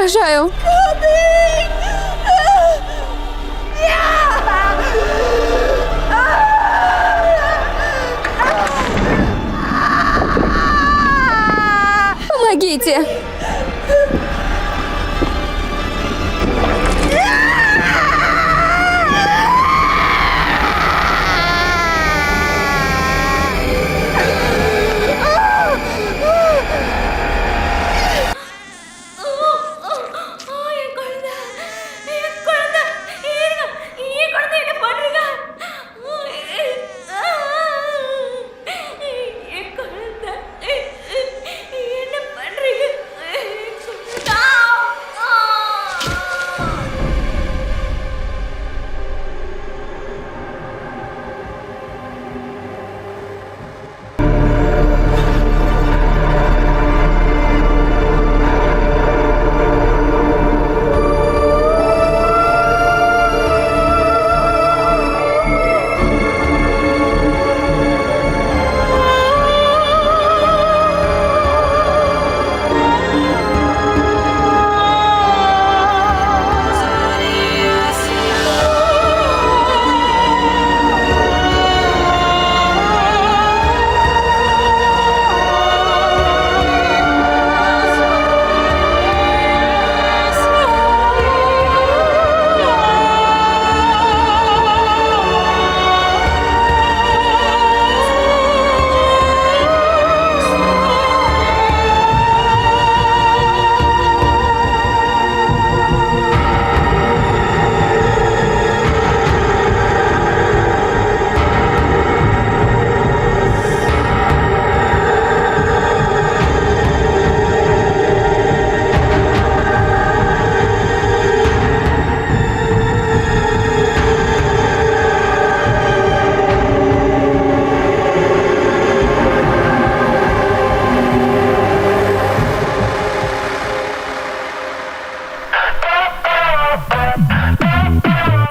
Обожаю. Помогите.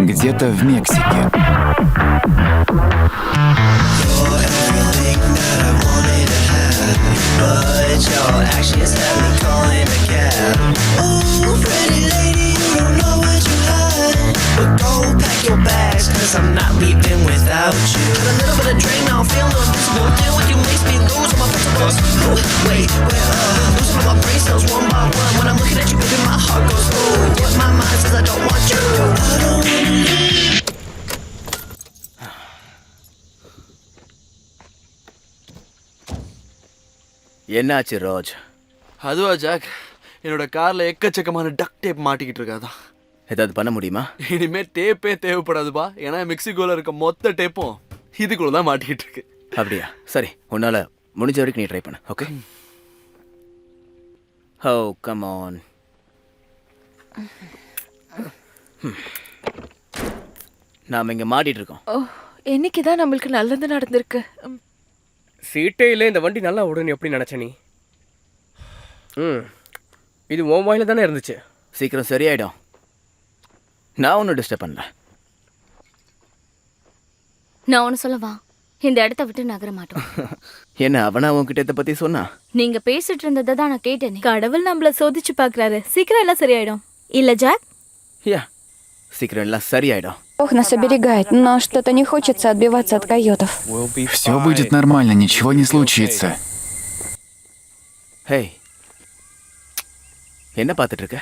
Где-то в Мексике. என்னாச்சு ரோஜ்? அதுவா ஜாக், என்னோட கார்ல எக்கச்சக்கமான டக் டேப் மாட்டிக்கிட்டு இருக்காதான். ஏதாவது பண்ண முடியுமா? இனிமே டேப்பே தேவைப்படாதுப்பா, ஏன்னா மெக்சிகோல இருக்க மொத்த டேப்பும் இதுக்குள்ள தான் மாட்டிக்கிட்டு இருக்கு. அப்படியா? சரி, உன்னால முடிஞ்ச வரைக்கும் நீ ட்ரை பண்ணு. ஓகே? Oh come on. நாம இங்க மாட்டிட்டு இருக்கோம். ஓ, இன்னைக்கு தான் நம்மளுக்கு நல்லது நடந்திருக்கு. சீட்டே இல்லை, இந்த வண்டி நல்லா ஓடுன்னு எப்படி நினச்ச நீ? இது உன் வாயில தானே இருந்துச்சு. சீக்கிரம் சரியாயிடும். நான் ஒன்றும் டிஸ்டர்ப் பண்ணல. நான் ஒன்று சொல்லவா? இந்த இடத்த விட்டு நகர மாட்டோம். என்ன அவனா உன்கிட்ட இதை பத்தி சொன்னா? நீங்க பேசிட்டு இருந்ததை தான் நான் கேட்டேனே. கடவுள் நம்மள சோதிச்சு பார்க்கறாரு. சீக்கிரம் எல்லாம் சரியாயிடும் இல்ல ஜாக்? யா, சீக்கிரம் எல்லாம் சரியாயிடும். Бог нас оберегает, но что-то не хочется отбиваться от койотов. Все будет нормально, ничего не случится. ஹே, என்ன பார்த்துட்டு இருக்க?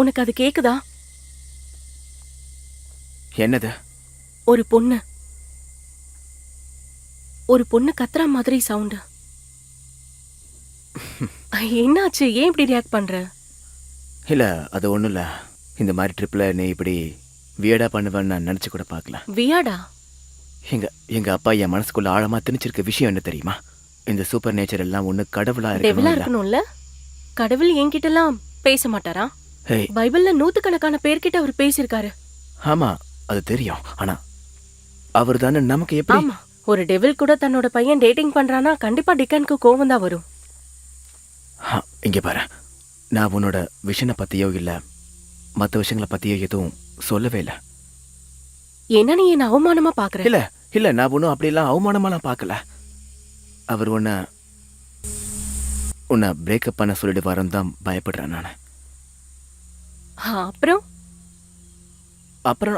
உனக்கு அது கேக்குதா? என்னது? ஒரு பொண்ணு கத்துற மாதிரி சவுண்ட். என்னாச்சு? ஏன் இப்படி ரியாக்ட் பண்ற? இல்ல, அது ஒண்ணும் இல்ல. இந்த மாதிரி ட்ரிப்ல நீ இப்படி வியடா பண்ணுவேன்னு நான் நினைச்சு கூட பார்க்கல. வியாடா? எங்க அப்பா என் மனசுக்குள்ள ஆழமா திணிச்சிருக்க விஷயம் என்ன தெரியுமா? இந்த சூப்பர் நேச்சர் எல்லாம் ஒண்ணு கடவுளா இருக்கணும்ல. கடவுள் என்கிட்ட எல்லாம் பேச மாட்டாரா? பைபிள்ல நூத்துக்கணக்கான பேர்கிட்ட அவர் பேசியிருக்காரு. ஆமா, அது தெரியும். ஆனா அவர் தானே நமக்கு எப்படி? ஆமா, ஒரு டெவில் கூட தன்னோட பையன் டேட்டிங் பண்றானா கண்டிப்பா டிக்கனுக்கு கோவம் தான் வரும். இங்க பாரு, நான் உன்னோட விஷனை பத்தியோ இல்ல மற்ற விஷயங்களை பத்தியோ எதுவும் சொல்லவே இல்லை. என்ன நீ என்ன அவமானமா பாக்குற? இல்ல நான் ஒன்னும் அப்படிலாம் அவமானமாலாம் பார்க்கல. அவர் உன்னை பிரேக்கப் பண்ண சொல்லிட்டு வரேன்னு தான் பயப்படுறேன் நான். அப்புறம்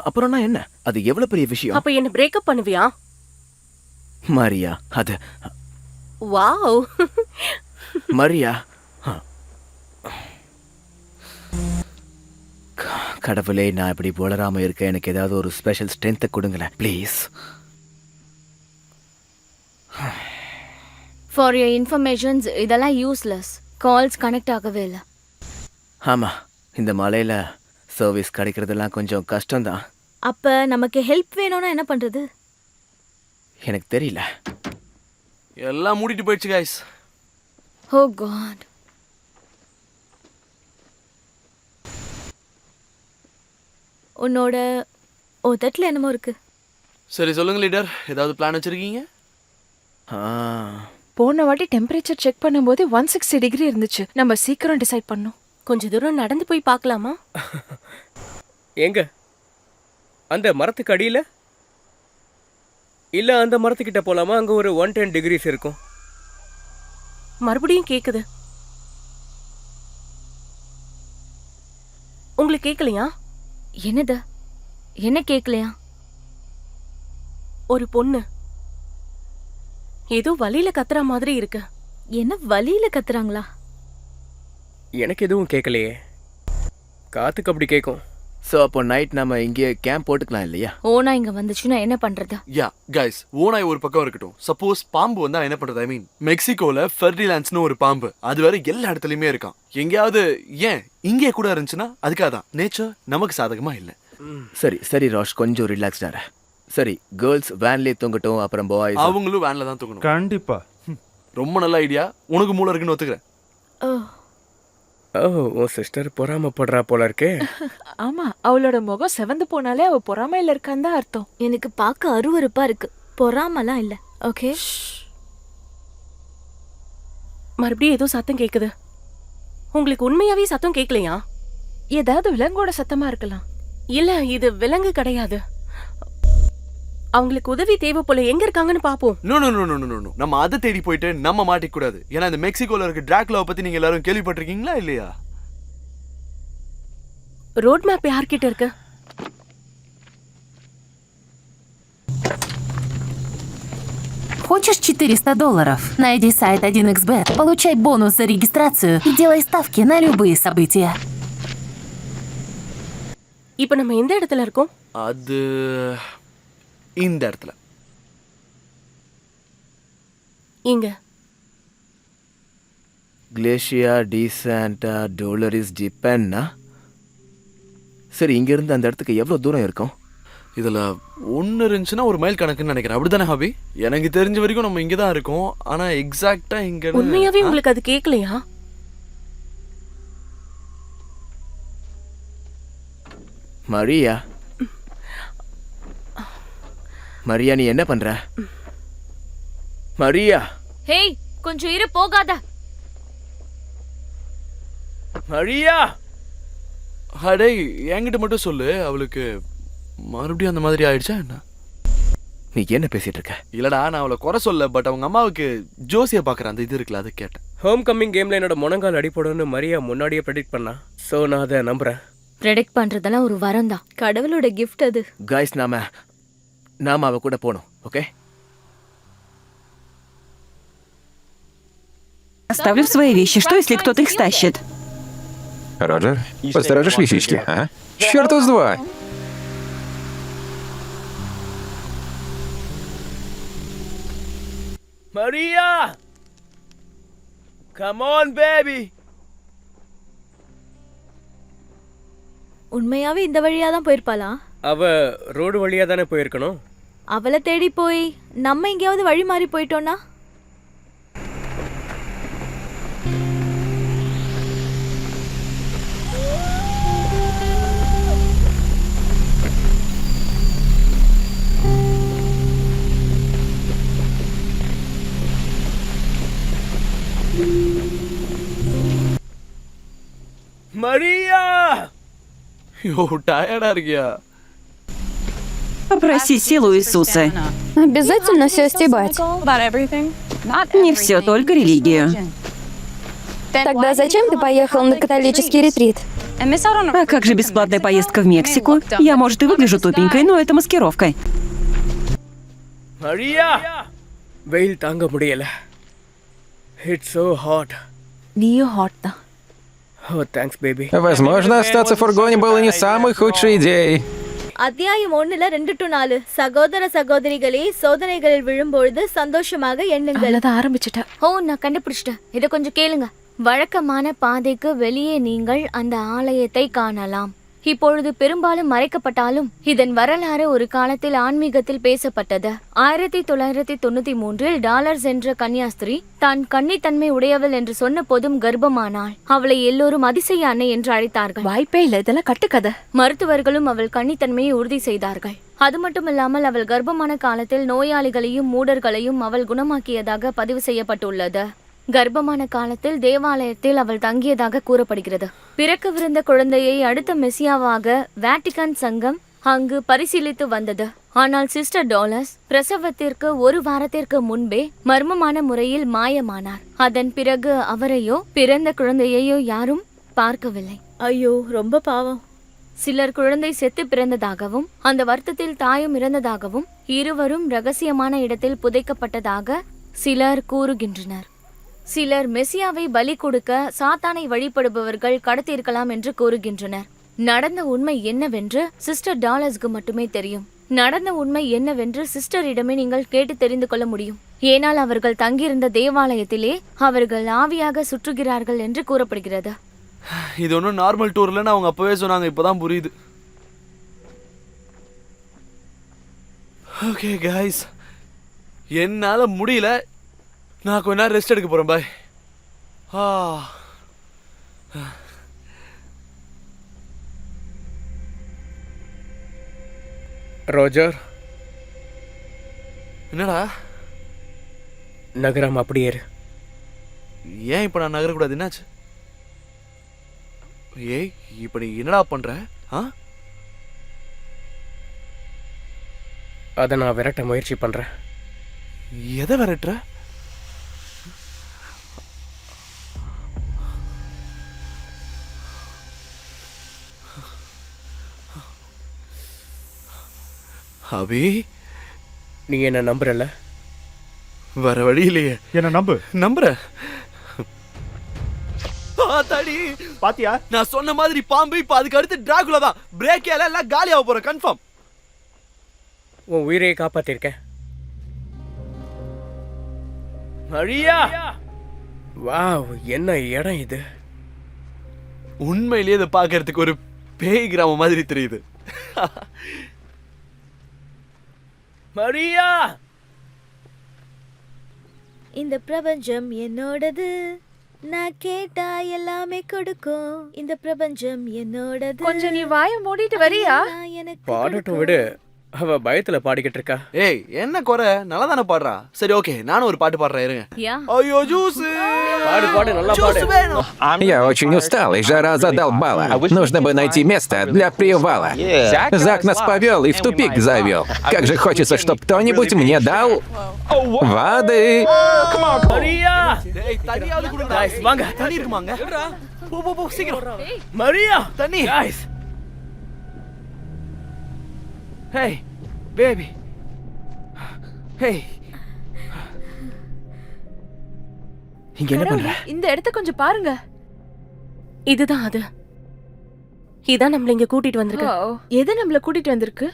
அப்புறம்னா என்ன? அது எவ்வளவு பெரிய விஷயம்? அப்ப என்ன பிரேக்கப் பண்ணுவியா? மரியா, அது வாவ். மரியா. கடவுளே, நான் இப்படி வளராம இருக்க எனக்கு ஏதாவது ஒரு ஸ்பெஷல் ஸ்ட்ரென்த்தை கொடுங்களேன் ப்ளீஸ். ஃபார் யுவர் இன்ஃபர்மேஷன்ஸ் இதெல்லாம் யூஸ்லெஸ். கால்ஸ் கனெக்ட் ஆகவே இல்லை. ஆமா, இந்த மலையில சர்வீஸ் கிடைக்கிறதெல்லாம் கொஞ்சம் கஷ்டம்தான். அப்ப நமக்கு ஹெல்ப் வேணும்னா என்ன பண்றது? எனக்கு தெரியல. எல்லாம் மூடிட்டு போயிடுச்சு கைஸ். ஓ காட். உன்னோட உதட்டில் என்னமோ இருக்கு. சரி சொல்லுங்க லீடர், ஏதாவது பிளான் வச்சிருக்கீங்க? போன வாட்டி டெம்பரேச்சர் செக் பண்ணும்போது 160 டிகிரி இருந்துச்சு. நம்ம சீக்கிரம் டிசைட் பண்ணோம். கொஞ்ச தூரம் நடந்து போய் பார்க்கலாமா? எங்க? அந்த மரத்துக்கு அடியில இல்ல அந்த மரத்துக்கிட்ட போலாமா? அங்க ஒரு 110 டிகிரிஸ் இருக்கும். மறுபடியும் கேக்குது. உங்களுக்கு கேட்கலையா? என்னது? என்ன கேட்கலையா? ஒரு பொண்ணு ஏதோ வலியில கத்துற மாதிரி இருக்கு. என்ன வலியில கத்துறாங்களா? எனக்கு எதுவும் கேட்கலையே. காத்துக்கு அப்படி கேட்கும். ஸோ அப்போ நைட் நம்ம இங்கே கேம்ப் போட்டுக்கலாம் இல்லையா? ஓனா இங்க வந்துச்சுன்னா என்ன பண்றது? யா கைஸ், ஓனாய் ஒரு பக்கம் இருக்கட்டும். சப்போஸ் பாம்பு வந்தா என்ன பண்றது? ஐ மீன் மெக்சிகோல ஃபெர்டிலான்ஸ்னு ஒரு பாம்பு, அது வேற எல்லா இடத்துலயுமே இருக்கான். எங்கேயாவது ஏன் இங்கே கூட இருந்துச்சுன்னா அதுக்காக தான். நேச்சர் நமக்கு சாதகமா இல்லை. சரி சரி ரோஷ், கொஞ்சம் ரிலாக்ஸ்டாக. சரி, கேர்ள்ஸ் வேன்லேயே தூங்கட்டும், அப்புறம் பாய்ஸ் அவங்களும் வேன்ல தான் தூங்கணும். கண்டிப்பா. ரொம்ப நல்ல ஐடியா. உனக்கு மூளை இருக்குன்னு ஒத்துக்கிறேன். ஓ, உன் சிஸ்டர் பொறாமப்படுறா போல இருக்கே. ஆமா, அவளோட முகம் செவந்து போனாலே அவ பொறாமையில இருக்கான்னு தான் அர்த்தம். எனக்கு பார்க்க அருவருப்பா இருக்கு. பொறாமலாம் இல்ல. ஓகே. மறுபடியும் ஏதோ சத்தம் கேக்குது. உங்களுக்கு உண்மையாவே சத்தம் கேட்கலையா? ஏதாவது விலங்கோட சத்தமா இருக்கலாம். இல்ல, இது விலங்கு கிடையாது. அவங்களுக்கு உதவி தேவை போல. எங்க இருக்காங்கன்னு பாப்போம். No no no no no no, நம்ம அதை தேடி போயிட்டு நம்ம மாட்டிக்க கூடாது. ஏன்னா இந்த மெக்சிகோல இருக்க டிராகுலாவை பத்தி நீங்க எல்லாரும் கேள்விப்பட்டிருக்கீங்களா இல்லையா? ரோட் மேப் யார்கிட்ட இருக்கு? Хочешь $400? Найди сайт 1xbet, получай бонус за регистрацию и делай ставки на любые события. இப்ப நம்ம எந்த இடத்துல இருக்கோம்? அது இந்த இடத்துல. இங்க. கிளேஷியா டீசன்டா டோலரிஸ் ஜிப்பன்னா. சரி, இங்கிருந்து அந்த இடத்துக்கு எவ்வளோ தூரம் இருக்கும்? இதுல ஒன்னு இருந்துச்சுன்னா ஒரு மைல் கணக்குன்னு நினைக்கிறேன். அப்படித்தானே ஹாபி? எனக்கு தெரிஞ்ச வரைக்கும் நம்ம இங்க தான் இருக்கோம். ஆனா எக்ஸாக்ட்டா இங்க உண்மையாவே உங்களுக்கு அது கேட்கலையா? மரியா, மரியா, நீ என்ன பண்ற? மரியா, ஹேய், கொஞ்சம் இரு, போகாத. மரியா. அடே, என்கிட்ட மட்டும் சொல்லு. அவளுக்கு மறுபடியும் அந்த மாதிரி ஆயிடுச்சா என்ன? நீ என்ன பேசிட்டு இருக்க? இல்லடா, நான் அவளை குறை சொல்ல. பட் அவங்க அம்மாவுக்கு ஜோசியை பாக்குறேன், அந்த இது இருக்குல்ல, அதை கேட்டேன். ஹோம் கம்மிங் கேம்ல என்னோட முனங்கால் அடிப்படும்னு மரியா முன்னாடியே ப்ரெடிக்ட் பண்ணா. ஸோ நான் அதை நம்புறேன். ப்ரெடிக்ட் பண்றதெல்லாம் ஒரு வரம் தான். கடவுளோட கிஃப்ட் அது. கைஸ், நாம அவ கூட போகணும். Okay? Оставлю свои вещи. Что, если кто-то их стащит? Роджер, посторожишь вещички, а? Чёрта с два! Maria, come on baby. உண்மையாவே இந்த வழியா தான் போயிருப்பாளா? அவ ரோடு வழியா தானே போயிருக்கணும். அவளை தேடி போய் நம்ம எங்கேயாவது வழி மாறி போயிட்டோம்னா? மரியா, ஐயோ, டயர்டா இருக்கியா? Попроси силу Иисуса. Обязательно все стебать. Не все, только религию. Тогда зачем ты поехал на католический ретрит? А как же бесплатная поездка в Мексику? Я, может, и выгляжу тупенькой, но это маскировкой. மரியா வெயில் தாங்க முடியல. It's so hot. நீயும் ஹாட் தான். Oh, thanks baby. Возможно, остаться в фургоне было не самой худшей идеей. அத்தியாயம் 1ல 2 to 4 சகோதர சகோதரிகளே சோதனைகளில் விழும்பொழுது சந்தோஷமாக எண்ணுங்கள். அவ்வளவுதான் ஆரம்பிச்சிட்டா. ஓ நான் கண்டுபிடிச்சிட்டேன். இதை கொஞ்சம் கேளுங்க. வழக்கமான பாதைக்கு வெளியே நீங்கள் அந்த ஆலயத்தை காணலாம். இப்பொழுது பெரும்பாலும் மறைக்கப்பட்டாலும் இதன் வரலாறு ஒரு காலத்தில் ஆன்மீகத்தில் பேசப்பட்டது. 1993 டாலர்ஸ் என்ற கன்னியாஸ்திரி தான் கன்னித்தன்மை உடையவள் என்று சொன்ன போதும் கர்ப்பமானாள். அவளை எல்லோரும் அதிசய அன்னை என்று அழைத்தார்கள். வாய்ப்பே இல்ல, இதெல்லாம் கட்டுக்கதை. மருத்துவர்களும் அவள் கன்னித்தன்மையை உறுதி செய்தார்கள். அது மட்டுமில்லாமல் அவள் கர்ப்பமான காலத்தில் நோயாளிகளையும் மூடர்களையும் அவள் குணமாக்கியதாக பதிவு செய்யப்பட்டுள்ளது. கர்ப்பமான காலத்தில் தேவாலயத்தில் அவள் தங்கியதாக கூறப்படுகிறது. பிறக்கவிருந்த குழந்தையை அடுத்த மெசியாவாக வேட்டிகன் சங்கம் அங்கு பரிசீலித்து வந்தது. ஆனால் சிஸ்டர் டாலர்ஸ் பிரசவத்திற்கு 1 வாரத்திற்கு முன்பே மர்மமான முறையில் மாயமானார். அதன் பிறகு அவரையோ பிறந்த குழந்தையையோ யாரும் பார்க்கவில்லை. ஐயோ, ரொம்ப பாவம். சிலர் குழந்தை செத்து பிறந்ததாகவும் அந்த வருத்தத்தில் தாயும் இறந்ததாகவும் இருவரும் ரகசியமான இடத்தில் புதைக்கப்பட்டதாக சிலர் கூறுகின்றனர். சிலர் மெசியாவை பலி கொடுக்க சாத்தானை வழிபடுபவர்கள் கடத்தியிருக்கலாம் என்று கூறுகின்றனர். நடந்த உண்மை என்னவென்று சிஸ்டர் டாலர்ஸ்க்கு மட்டுமே தெரியும். நடந்த உண்மை என்னவென்று சிஸ்டரிடமே நீங்கள் கேட்டு தெரிந்து கொள்ள முடியும். ஏனால் அவர்கள் தங்கியிருந்த தேவாலயத்திலே அவர்கள் ஆவியாக சுற்றுகிறார்கள் என்று கூறப்படுகிறது. இது ஒன்றும் நார்மல் டூர்லன்னு அவங்க அப்பவே சொன்னாங்க. இப்போதான் புரியுது. ஓகே கைஸ், என்னால முடியல. நான் கொஞ்ச நேரம் ரெஸ்ட் எடுக்க போறேன். பாய். ரோஜர், என்னடா நகரம் அப்படியே இரு. ஏன் இப்ப நான் நகரக்கூடாது? என்னாச்சு? ஏய், இப்ப நீ என்னடா பண்ற? அதை நான் விரட்ட முயற்சி பண்றேன். எதை விரட்டுற? அபி, நீ என்ன நம்புறல? வர வழி இல்லையே. என்ன நம்புற? தடி பாத்தியா? நான் சொன்ன மாதிரி பாம்பு இப்ப அதுக்கு அடுத்து டிராகுலா தான். பிரேக் எல்லாம் காலியாக போற கன்ஃபார்ம். உன் உயிரையை காப்பாத்திருக்கேன். மரியா, வாவ், என்ன இடம் இது! உண்மையிலேயே இதை பார்க்கறதுக்கு ஒரு பேய் கிராமம் மாதிரி தெரியுது. மரியா, இந்த பிரபஞ்சம் என்னோடது, நான் கேட்டா எல்லாமே கொடுக்கும். இந்த பிரபஞ்சம் என்னோடது. கொஞ்சம் நீ வாயை மூடிட்டு வரியா? பாடட்டும் விடு. அவ பயத்துல பாடிக்கிட்டு இருக்கா. ஏய், என்ன குறை? நல்லா தானே பாடுறா. சரி, ஓகே, நானும் ஒரு பாட்டு பாடுறேன். இருங்க. ஐயோ, ஜூஸ் பாடு, நல்லா பாடு. Я очень устал, и жара задолбала. Нужно бы найти место для привала. Зак нас повел и в тупик завел. Как же хочется, чтоб кто-нибудь мне дал воды. மரியா, தண்ணியாவது கொடுங்க. guys, வாங்க. தண்ணி இருக்குமாங்க? போ சீக்கிரம். மரியா, தண்ணி. guys. Hey, baby. Hey. இங்க என்ன பண்ற? இந்த இடத்த கொஞ்சம் பாருங்க. இதுதான் அது. இதான் நம்மள இங்க கூட்டிட்டு வந்திருக்கு. எது நம்மள கூட்டிட்டு வந்திருக்கு?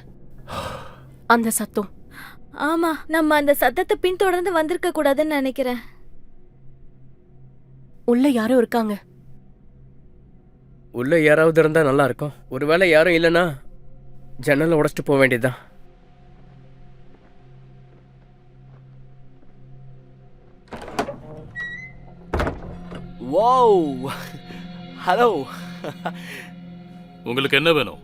அந்த சத்தம். ஆமா, நம்ம அந்த சத்தத்தை பின்தொடர்ந்து வந்திருக்க கூடாதுன்னு நினைக்கிறேன். உள்ள யாரோ இருக்காங்க. உள்ள யாராவது இருந்தா நல்லா இருக்கும். ஒருவேளை யாரும் இல்லைன்னா ஜன்னலை உடைச்சிட்டு போக வேண்டியதுதான். Wow, hello. உங்களுக்கு என்ன வேணும்?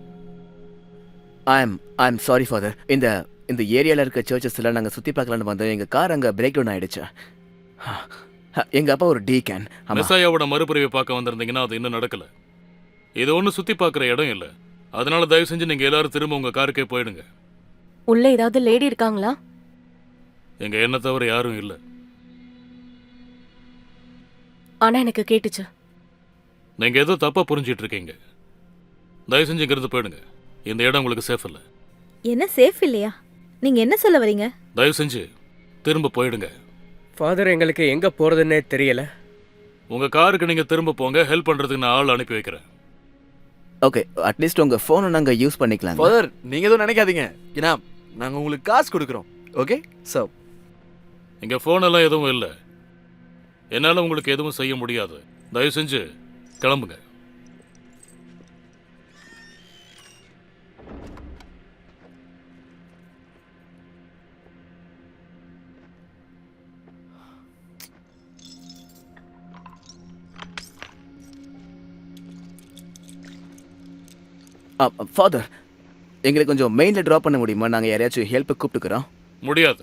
I am sorry father. இந்த ஏரியால இருக்க சர்ச்சஸ்ல நாங்க சுத்தி பார்க்கலாம்னு வந்தோம். எங்க கார் அங்க பிரேக் டவுன் ஆயிடுச்சு. எங்க அப்பா ஒரு டீகன். மெசாயாவோட மறுபிரிவை பார்க்க வந்திருந்தீங்கன்னா அது இன்னும் நடக்கல. இது ஒன்றும் சுத்தி பார்க்குற இடம் இல்லை. அதனால தயவு செஞ்சு நீங்க எல்லாரும் திரும்ப உங்க காருக்கே போயிடுங்க. உள்ள ஏதாவது லேடி இருக்காங்களா? எங்க என்ன தவிர யாரும் இல்லை. ஆனா எனக்கு கேட்டுச்சு. நீங்க ஏதோ தப்பா புரிஞ்சிட்டு இருக்கீங்க. தயவு செஞ்சு இங்கிருந்து போயிடுங்க. இந்த இடம் உங்களுக்கு சேஃப் இல்லை. என்ன சேஃப் இல்லையா? நீங்க என்ன சொல்ல வரீங்க? தயவு செஞ்சு திரும்ப போயிடுங்க. ஃபாதர், எங்களுக்கு எங்கே போகிறதுன்னே தெரியல. உங்கள் காருக்கு நீங்கள் திரும்ப போங்க. ஹெல்ப் பண்ணுறதுக்கு நான் ஆள் அனுப்பி வைக்கிறேன். ஓகே, அட்லீஸ்ட் உங்கள் ஃபோனை நாங்கள் யூஸ் பண்ணிக்கலாம். ஃபாதர், நீங்கள் எதுவும் நினைக்காதீங்க. ஏன்னா நாங்கள் உங்களுக்கு காசு கொடுக்குறோம். Okay sir. இங்கே ஃபோனெல்லாம் எதுவும் இல்லை. என்னால் உங்களுக்கு எதுவும் செய்ய முடியாது. தயவு செஞ்சு கிளம்புங்க. ஃபாதர், எங்களுக்கு கொஞ்சம் மெயினில் ட்ராப் பண்ண முடியுமா? நாங்கள் யாரையாச்சும் ஹெல்ப்பை கூப்பிட்டுக்கிறோம். முடியாது.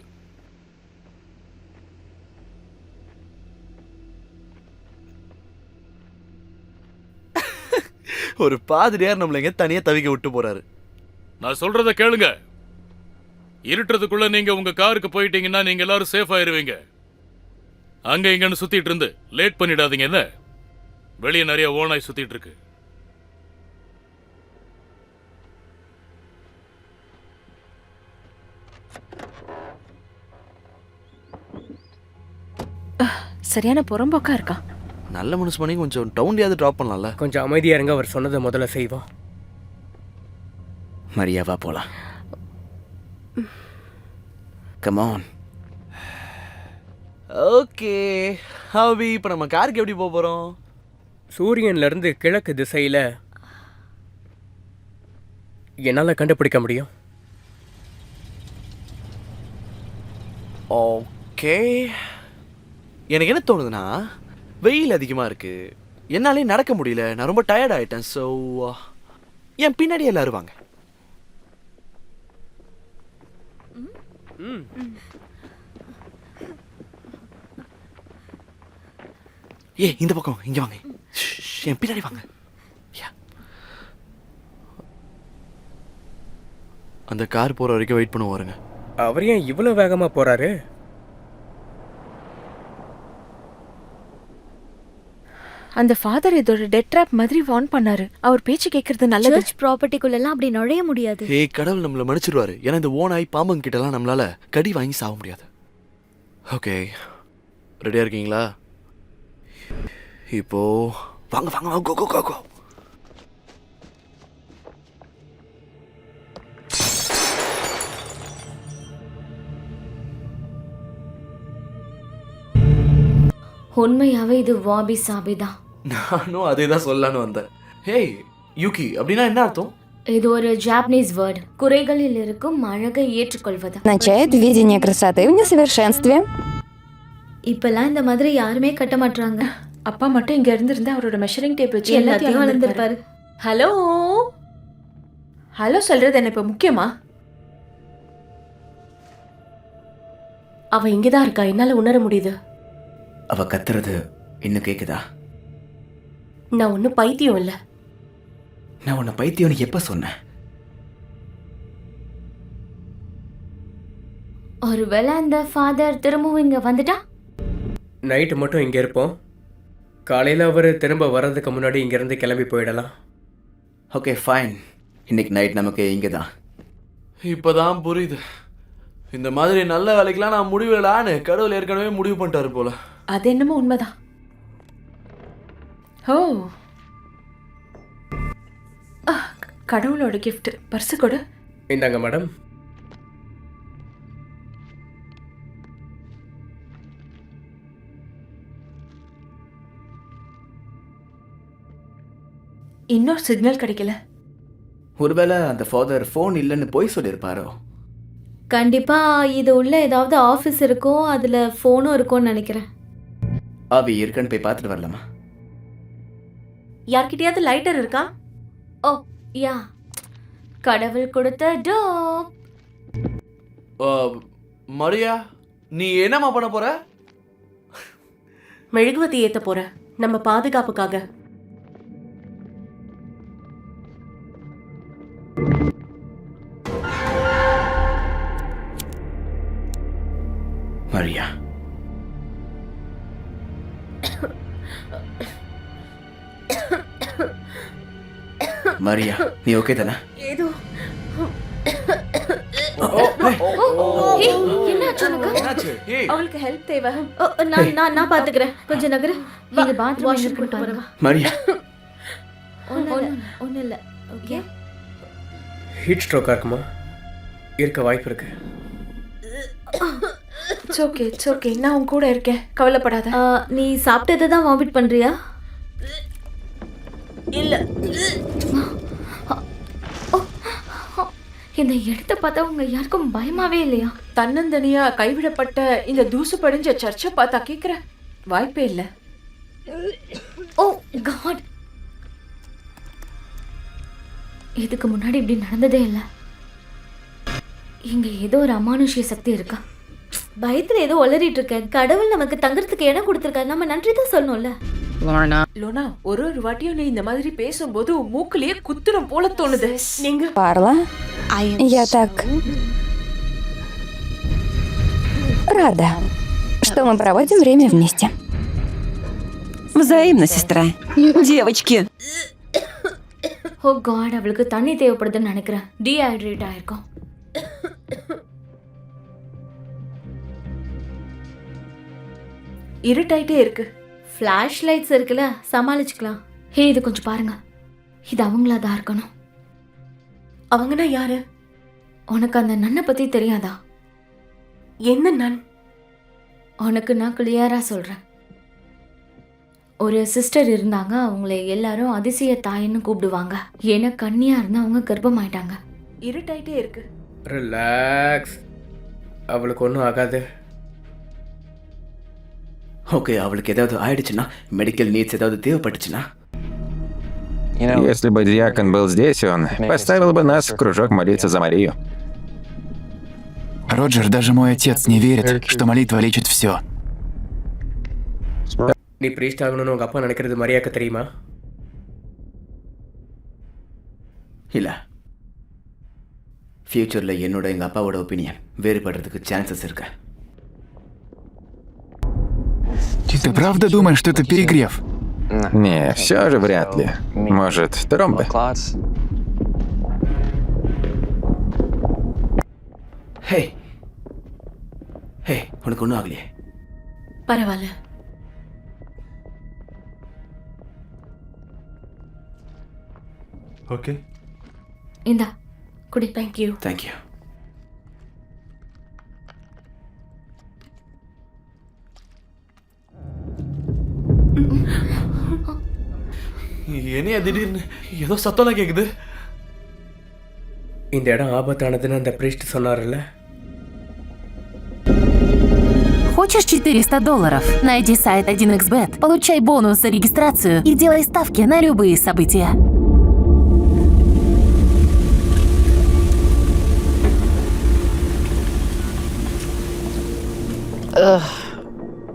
ஒரு பாதிரியார் நம்மள எங்க தனியா தவிக்க விட்டு போறாரு. நான் சொல்றத கேளுங்க. இருட்டுறதுக்குள்ள நீங்க உங்க காருக்கு போயிட்டீங்கன்னா நீங்க எல்லாரும் சேஃப் ஆயிருவீங்க. அங்க இங்கன்னு சுத்திட்டு இருந்து லேட் பண்ணிடாதீங்க. என்ன, வெளியே நிறைய ஓனாய் சுத்திட்டு இருக்கு. சரியான புறம்போக்கா இருக்கா. நல்ல மனசு பண்ணி கொஞ்சம் டவுன்லயாவது ட்ராப் பண்ணலாம்ல. கொஞ்சம் அமைதியா இருங்க. அவர் சொன்னதை முதல்ல செய்வோம். மரியாவா போலாம். Come on. ஓகே ஹாவி, இப்போ நம்ம காருக்கு எப்படி போக போறோம்? சூரியன்ல இருந்து கிழக்கு திசையில என்னால கண்டுபிடிக்க முடியும். ஓகே, எனக்கு என்ன தோணுதுன்னா, வெயில் அதிகமாக இருக்கு, என்னாலே நடக்க முடியல, நான் ரொம்ப டயர்ட் ஆயிட்டேன். ஸோ என் பின்னாடி எல்லாரும் வாங்க. இந்த பக்கம் இங்க வாங்க. என் பின்னாடி வாங்க. அந்த கார் போற வரைக்கும் வெயிட் பண்ண வாருங்க. அவர் ஏன் இவ்வளவு வேகமா போறாரு? அந்த ஃபாதர் இதோட டெட் ட்ராப் மாதிரி வார்ன் பண்ணாரு. அவர் பேச்சு கேட்கறது நல்லது. சர்ச் ப்ராப்பர்ட்டிக்குள்ளெல்லாம் அப்படி நுழைய முடியாது. கடவுள் நம்மள மன்னிச்சிருவாரு. ஏன்னா இந்த ஓனாய் பாம்பங்க கிட்ட எல்லாம் நம்மளால கடி வாங்கி சாக முடியாது. ஓகே, ரெடியா இருக்கீங்களா? இப்போ வாங்க வாங்க வாங்க, கோ கோ கோ. உண்மையாவே இது வாபி சாபி தான். நானும் அதே தான் சொல்லலான்னு வந்தேன். ஹே யூகி, அப்படின்னா என்ன அர்த்தம்? இது ஒரு ஜாப்பனீஸ் வேர்ட். குறைகளில் இருக்கும் அழகை ஏற்றுக்கொள்வது. Означает видение красоты в несовершенстве. இப்பெல்லாம் இந்த மாதிரி யாருமே கட்ட மாட்டாங்க. அப்பா மட்டும் இங்க இருந்திருந்தா அவரோட மெஷரிங் டேப் வச்சு எல்லாத்தையும் வளர்ந்துருப்பாரு. ஹலோ ஹலோ சொல்றது என்ன இப்ப முக்கியமா? அவ இங்கதான் இருக்கா, என்னால உணர முடியுது. அவ கத்துறது இன்னும் கேக்குதா? நான் ஒன்னும் பைத்தியம் இல்ல. நான் உன்னை பைத்தியம்னு எப்ப சொன்னேன்? ஒருவேளை அந்த ஃபாதர் திரும்பவும் இங்க வந்துட்டா? நைட்டு மட்டும் இங்க இருப்போம். காலையில அவர் திரும்ப வர்றதுக்கு முன்னாடி இங்க இருந்து கிளம்பி போயிடலாம். Okay fine. இன்னைக்கு நைட் நமக்கு இங்கே தான். இப்போதான் புரியுது. இந்த மாதிரி நல்ல வேலைக்கெல்லாம் நான் முடிவிடலான்னு கடவுள் ஏற்கனவே முடிவு பண்ணிட்டாரு போல. அது என்னமோ உண்மைதான். ஓ, கடவுளோட கிஃப்ட். பர்ஸ் கொடு. இந்தாங்க மேடம். இன்னொரு சிக்னல் கிடைக்கல. ஒருவேளை அந்த ஃபாதர் ஃபோன் இல்லைன்னு போய் சொல்லியிருப்பாரோ? கண்டிப்பா இது உள்ள ஏதாவது ஆஃபீஸ் இருக்கும், அதுல ஃபோனும் இருக்கும்னு நினைக்கிறேன். ஆவி இருக்குன்னு போய் பார்த்துட்டு வரலாமா? யார்கிட்டயாவது லைட்டர் இருக்கா? ஓ யா, கடவுள் கொடுத்த டோப். மரியா, நீ என்னம்மா பண்ண போற? மெழுகுவத்தி ஏத்த போற, நம்ம பாதுகாப்புக்காக. மரியா, மரியா நீ ஓகே தானே? ஏதோ ஏய், என்னாச்சு உனக்கு? என்னாச்சு? ஏய், அவளுக்கு ஹெல்ப் தேவை. நான் பாத்துக்கிறேன். கொஞ்சம் நகரு. நீங்க பாத்ரூம் வாஷ்ரூம் எங்க போட்டு பாருங்க. வரவா? மரியா ஒன்றும் இல்லை. ஓகே. ஹீட் ஸ்ட்ரோக்காக இருக்குமா? இருக்க வாய்ப்பு இருக்கு. இட்ஸ் ஓகே நான் உன் கூட இருக்கேன், கவலைப்படாத. நீ சாப்பிட்டதை தான் வாமிட் பண்றியா? இல்ல, இந்த இடத்த பார்த்தா உங்க யாருக்கும் பயமாவே இல்லையா? தன்னந்தனியா கைவிடப்பட்ட இந்த தூசு படிஞ்ச சர்ச்சை பார்த்தா கேக்குற வாய்ப்பே இல்ல. ஓ காட், இதுக்கு முன்னாடி இப்படி நடந்ததே இல்லை. இங்க ஏதோ ஒரு அமானுஷ்ய சக்தி இருக்கா? பயத்துல ஏதோ உளறிட்டு இருக்க. கடவுள் நமக்கு தங்குறதுக்கு இடம் கொடுத்துருக்காரு, நம்ம நன்றி தான் சொல்லணும்ல. லோனா, ஒரு வாட்டியும் நீ இந்த மாதிரி பேசும்போது உன் மூக்குலயே குத்துறம் போல தோணுது. நீங்க Парла, я так рада, что мы проводим время вместе. Взаимно, сестра. Девочки. ஓ காட், அவளுக்கு தண்ணி தேவைப்படுதுன்னு நினைக்கிறேன். டீஹைட்ரேட் ஆயிருக்கும். இருட்டாயிட்டே இருக்கு. ஃப்ளாஷ் லைட்ஸ் இருக்குல்ல, சமாளிச்சுக்கலாம். ஹே, இது கொஞ்சம் பாருங்க. இது அவங்களா தான் இருக்கணும். அவங்கன்னா யாரு? உனக்கு அந்த நன்னை பத்தி தெரியாதா? என்ன நன்? உனக்கு நான் கிளியரா சொல்றேன். ஒரு சிஸ்டர் இருந்தாங்க, அவங்கள எல்லாரும் அதிசய தாயின்னு கூப்பிடுவாங்க. ஏன்னா கன்னியா இருந்தா அவங்க கர்ப்பமாயிட்டாங்க. இருட்டாயிட்டே இருக்கு. ரிலாக்ஸ், அவளுக்கு ஒன்றும் ஆகாது. ஓகே, அவளுக்கு ஏதாவது ஆயிடுச்சுன்னா, மெடிக்கல் நீட்ஸ் ஏதாவது தேவைப்பட்டுச்சுன்னா? Если бы диакон был здесь, он поставил бы нас в кружок молиться за Марию. Роджер, даже мой отец не верит, что молитва лечит все. நீ ப்ரீஸ்ட் ஆகணும்னு உங்கள் அப்பா நினைக்கிறது மரியாக்கு தெரியுமா? இல்லை, ஃப்யூச்சரில் என்னோட எங்கள் அப்பாவோட ஒப்பீனியன் வேறுபடுறதுக்கு சான்சஸ் இருக்கு. Ты правда думаешь, что это перегрев? Не, все же вряд ли. Может, тромбы? ஹே ஹே, உனக்கு ஒன்றும் ஆகலையே? பரவாயில்ல. ஓகே. இந்தா குடி. தேங்க்யூ. தேங்க்யூ. என்னையா திடீர்னு ஏதோ சத்தம்லாம் கேக்குது? இந்த இடம் ஆபத்தானதுன்னு அந்த ப்ரீஸ்ட் சொன்னார்ல. Хочешь $400? Найди сайт 1xbet, получай бонус за регистрацию и делай ставки на любые события.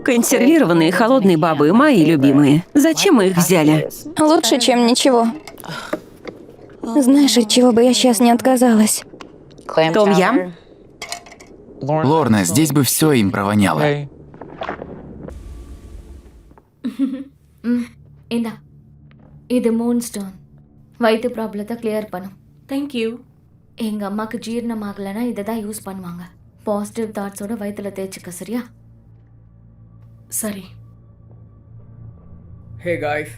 Консервированные холодные бобы, мои любимые. Зачем мы их взяли? Лучше, чем ничего. Знаешь, от чего бы я сейчас не отказалась? Том-ям? Лорна, здесь бы все им провоняло. இந்தா, இது மூன் ஸ்டோன். வயிற்று ப்ராப்ளத்தை கிளியர் பண்ணும். தேங்க்யூ. எங்க அம்மாக்கு ஜீரணம் ஆகலைன்னா இதை தான் யூஸ் பண்ணுவாங்க. பாசிட்டிவ் தாட்ஸோட வயிற்றுல தேய்ச்சிக்க, சரியா? சரி. Hey guys.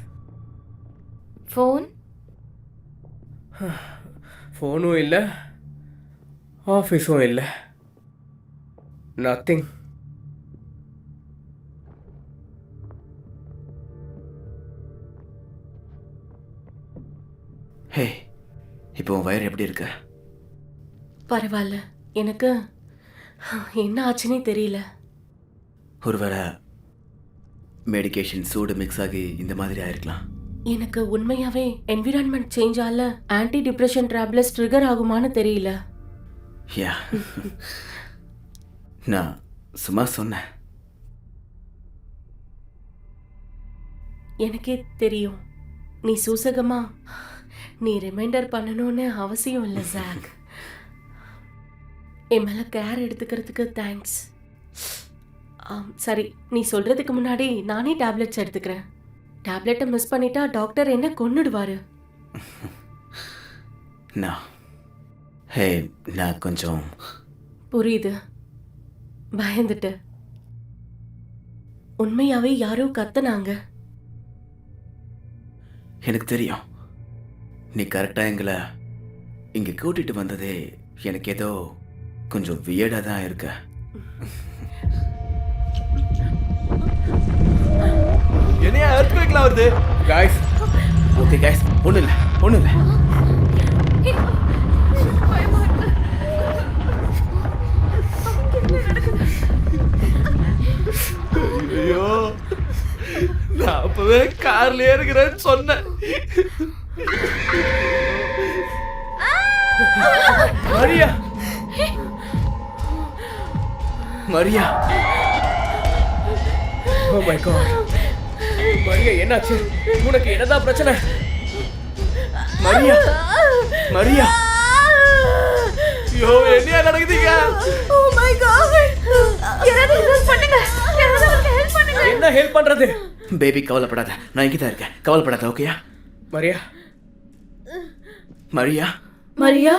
ஃபோனும் இல்லை, ஆஃபீஸும் இல்லை, நத்திங். ஹே, இப்போ உன் வயிறு எப்படி இருக்கு? பரவாயில்ல. எனக்கு என்ன ஆச்சுன்னே தெரியல. ஒருவேளை மெடிகேஷன் சூடு மிக்ஸ் ஆகி இந்த மாதிரி ஆயிருக்கலாம். எனக்கு உண்மையாவே என்விரான்மெண்ட் சேஞ்ச் ஆல ஆன்டி டிப்ரெஷன் டேப்லெட்ஸ் ட்ரிகர் ஆகுமான்னு தெரியல. யா, நான் சும்மா சொன்னேன். எனக்கே தெரியும். நீ சூசகமா நீ ரிமைண்டர் பண்ணணும்னு அவசியம் இல்லை ஜாக். என் மேல கேர் எடுத்துக்கிறதுக்கு தேங்க்ஸ். சரி, நீ சொல்றதுக்கு முன்னாடி நானே டேப்லெட்ஸ் எடுத்துக்கிறேன். டேப்லெட்டை மிஸ் பண்ணிட்டா டாக்டர் என்ன கொன்னுடுவாரு. நான் கொஞ்சம் புரியுது. பயந்துட்டு. உண்மையாவே யாரோ கத்துனாங்க. எனக்கு தெரியும். நீ கரெக்டா எங்களை இங்க கூட்டிட்டு வந்ததே எனக்கு ஏதோ கொஞ்சம் வியர்டா தான் இருக்க. என்னையா எர்த்குவேக்லாம் வருது? காய்ஸ், ஓகே காய்ஸ், ஒன்றும் இல்லை. ஐயோ, நான் அப்பவே கார்லயே இருக்கிறேன்னு சொன்னேன். Maria, Maria, oh my God, Maria என்னாச்சு? உனக்கு என்னதான் பிரச்சனை? மரியா, மரியா, ஐயோ, என்னையா நடக்குதுங்க? ஓ மை காட், யாராவது ஹெல்ப் பண்ணுங்க, யாராவது ஹெல்ப் பண்ணுங்க. என்ன ஹெல்ப் பண்றது? பேபி கவலைப்படாத, நான் இங்கே தான் இருக்கேன். கவலைப்படாத, ஓகேயா? மரியா, மரியா, மரியா,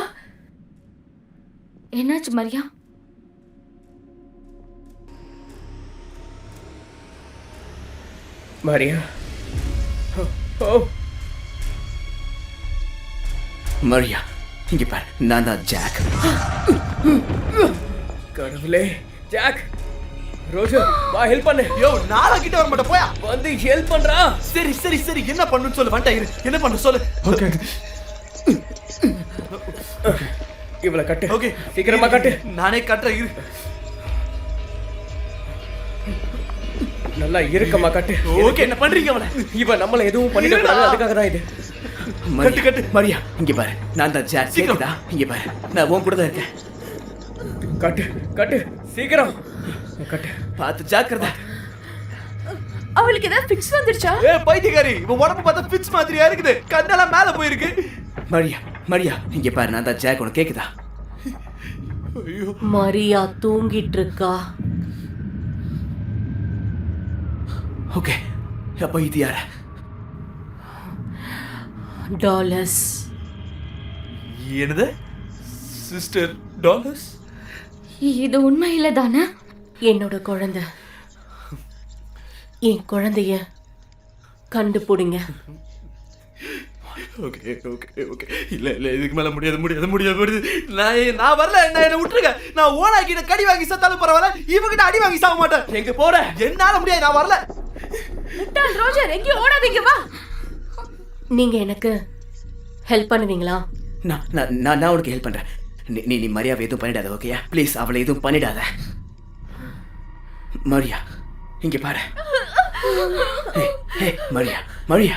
என்னாச்சு மரியா? மரியா, ஓ மரியா, இங்க பாரு, நான் தான் ஜாக். கடவுளே, ஜாக், ரோஜர், வா ஹெல்ப் பண்ணு. யோ, நாளா கிட்ட வர மாட்டே, போயா. வந்து ஹெல்ப் பண்றா. சரி சரி சரி, என்ன பண்ணனும் சொல்லு. வந்துட்டா இரு. என்ன பண்ணு சொல்லு. ஓகே இவளை கட்டு. ஓகே, சீக்கிரமா கட்டு. நானே கட்டுறேன், இரு. நல்லா இருக்கமா கட்டு. ஓகே, என்ன பண்றீங்க அவளை? இவன் நம்மள எதுவும் பண்ணிட கூடாது, அதுக்காக தான் இது. கட்டு கட்டு. மரியா, இங்க பாரு, நான் தான் ஜாக். கேக்குதா? இங்க பாரு, நான் உன் கூட தான் இருக்கேன். கட்டு கட்டு, சீக்கிரம் கட்டு. பார்த்து ஜாக்கிரதை. அவளுக்கு ஏதாவது ஃபிக்ஸ் வந்துருச்சா? பைத்தியக்காரி, இவ உடம்பு பார்த்தா ஃபிட்ஸ் மாதிரியா இருக்குது. கண்ணெல்லாம் மேல போயிருக்கு. மரியா, மரியா, இங்க பாரு, நான் தான் ஜாக். உனக்கு கேக்குதா? ஐயோ, மரியா தூங்கிட்டு இருக்கா. ஓகே, அப்ப இது யார? டாலர்ஸ். என்னது? Sister dollars? இது உண்மையில தானே? என்னோட குழந்தை. என் குழந்தைய கண்டுபிடிங்க. ஓகே ஓகே ஓகே, இல்ல இல்ல, இதுக்கு மேல முடியாது. நான் வரல, என்ன விட்டுருங்க. நான் ஓனாக்கிட்ட கடி வாங்கி செத்தாலும் பரவாயில்ல, இவகிட்ட அடி வாங்கி சாக மாட்டேன். எங்க போற? என்னால முடியாது, நான் வரல. ரோஜர், எங்கேயும் ஓடாதீங்க, வா. நீங்க எனக்கு ஹெல்ப் பண்ணுவீங்களா? நான் உனக்கு ஹெல்ப் பண்றேன். நீ மரியாவை எதுவும் பண்ணிடாத, ஓகேயா? ப்ளீஸ், அவளை எதுவும் பண்ணிடாத. மரியா, இங்க பாரு. மரியா, மரியா,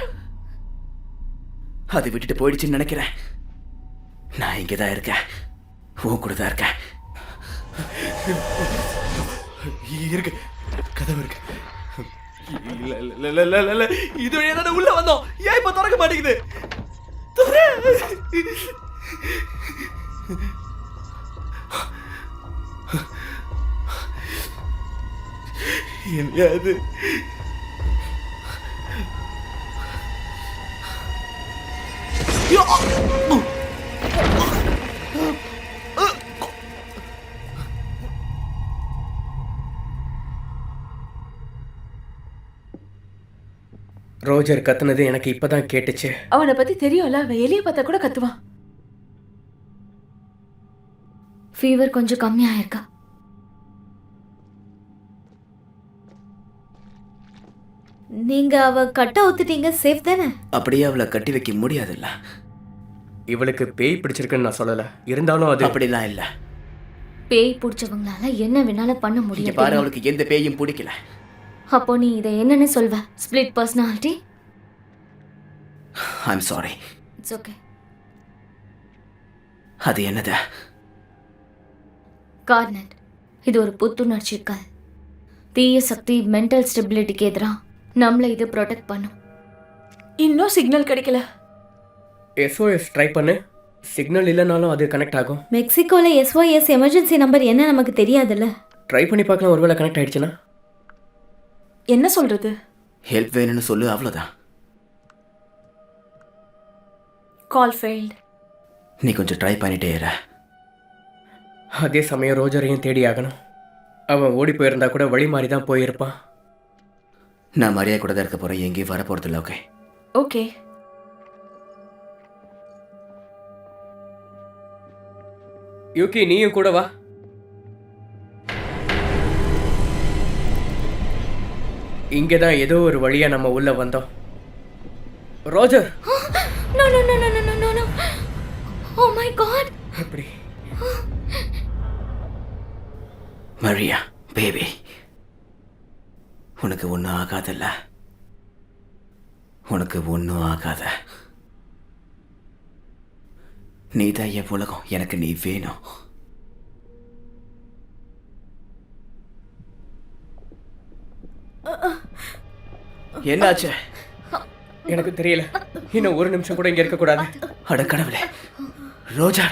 அதை விட்டுட்டு போயிடுச்சுன்னு நினைக்கிறேன். நான் இங்கே தான் இருக்கேன், உன் கூட தான் இருக்கேன். இருக்கு, கதவு இருக்கு. இல்ல இல்ல இல்ல இல்ல இல்ல, இது என்ன உள்ள வந்தோம், ஏன் இப்ப திறக்க மாட்டேங்குது? என்னது? ரோஜர் கத்துனது எனக்கு இப்பதான் கேட்டுச்சு. அவனை பத்தி தெரியும்ல, அவன் எலிய பார்த்தா கூட கத்துவான். ஃபீவர் கொஞ்சம் கம்மியா இருக்கா? நீங்க அவ கட்ட ஊத்துட்டீங்க, சேஃப் தானே? அப்படியே அவளை கட்டி வைக்க முடியாதுல்ல. இவளுக்கு பேய் பிடிச்சிருக்குன்னு நான் சொல்லல, இருந்தாலும் அது அப்படிலாம் இல்ல. பேய் பிடிச்சவங்களால என்ன வேணாலும் பண்ண இங்க முடியும். பாரு, அவளுக்கு எந்த பேயும் பிடிக்கல. அப்போ நீ இதை என்னன்னு சொல்வ? Split personality? I'm sorry. It's okay. அது என்னது? கார்னட். இது ஒரு புத்துணர்ச்சி கல். தீய சக்தி மென்டல் ஸ்டெபிலிட்டிக்கு எதிராக நம்மளை இது ப்ரொடெக்ட் பண்ணும். இன்னும் சிக்னல் கிடைக்கல. SOS ட்ரை பண்ணு. சிக்னல் இல்லைனாலும் அது கனெக்ட் ஆகும். மெக்சிகோல SOS எமர்ஜென்சி நம்பர் என்ன நமக்கு தெரியாதுல்ல. ட்ரை பண்ணி பார்க்கலாம், ஒருவேளை கனெக்ட் ஆயிடுச்சுன்னா. என்ன சொல்றது? ஹெல்ப் வேணும்னு சொல்லு, அவ்வளோதான். கால் ஃபெயில்ட். நீ கொஞ்சம் ட்ரை பண்ணிட்டே இரு. அதே சமயம் ரோஜரையும் தேடி ஆகணும். அவன் ஓடி போயிருந்தா கூட வழி மாறி தான் போயிருப்பான். நான் மரியா கூட தான் இருக்க போகிறேன், எங்கேயும் வர போகிறது இல்லை. Okay okay. யூகி, நீயும் கூட வா. இங்கே தான் ஏதோ ஒரு வழியா நம்ம உள்ள வந்தோம். Roger, no no no no no no no. Oh my God. எப்படி? மரியா பேபி, உனக்கு ஒன்றும் ஆகாதல்ல? உனக்கு ஒன்றும் ஆகாத. நீ தான் என் உலகம், எனக்கு நீ வேணும். என்னாச்சு? எனக்கு தெரியல. இன்னும் ஒரு நிமிஷம் கூட இங்க இருக்க கூடாது. அட கடவுளே, ரோஜா,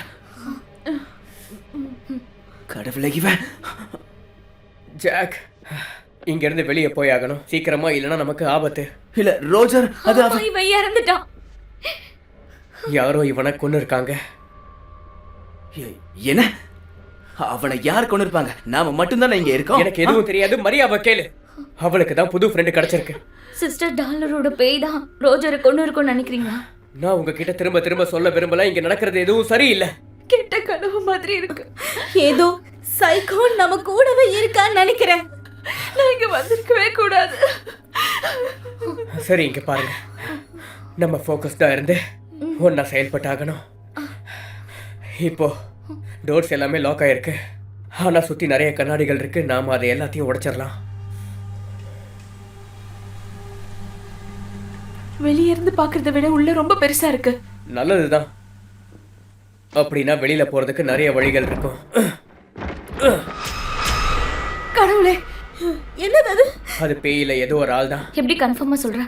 கடவுளே, இவன் ஜாக், இங்க இருந்து வெளியே போய் ஆகணும் சீக்கிரமா, இல்லைன்னா நமக்கு ஆபத்து. இல்ல ரோஜர், அது இவன் இறந்துட்டான். யாரோ இவனை கொண்டு இருக்காங்க. என்ன? அவனை யார் கொண்டு இருப்பாங்க? நாம மட்டும்தானே இங்க இருக்கோம். எனக்கு எதுவும் தெரியாது. மரியாதை கேளு. அவளுக்கு தான் புது ஃப்ரெண்டு கிடைச்சிருக்கு. சிஸ்டர் டாலரோட பேய் தான் ரோஜரை கொண்டு இருக்கும்னு நினைக்கிறீங்களா? நான் உங்ககிட்ட திரும்ப திரும்ப சொல்ல விரும்பல, இங்க நடக்கிறது எதுவும் சரியில்லை. கெட்ட கனவு மாதிரி இருக்கு. ஏதோ சைக்கோ நம்ம கூடவே இருக்கான்னு நினைக்கிறேன். நான் இங்க வந்திருக்கவே கூடாது. சரி, இங்க பாருங்க, நம்ம ஃபோக்கஸ்டா இருந்து ஒன்னா செயல்பட்டாகணும். இப்போ டோர்ஸ் எல்லாமே லாக் ஆயிருக்கு, ஆனா சுத்தி நிறைய கண்ணாடிகள் இருக்கு. நாம அதை எல்லாத்தையும் உடைச்சிடலாம். வெளியே இருந்து பாக்குறத விட உள்ள ரொம்ப பெருசா இருக்கு. நல்லதுதான். அப்படின்னா வெளியில போறதுக்கு நிறைய வழிகள் இருக்கும். கடவுளே, என்னது அது? அது பேயில ஏதோ ஒரு ஆள் தான். எப்படி கன்ஃபார்மா சொல்ற?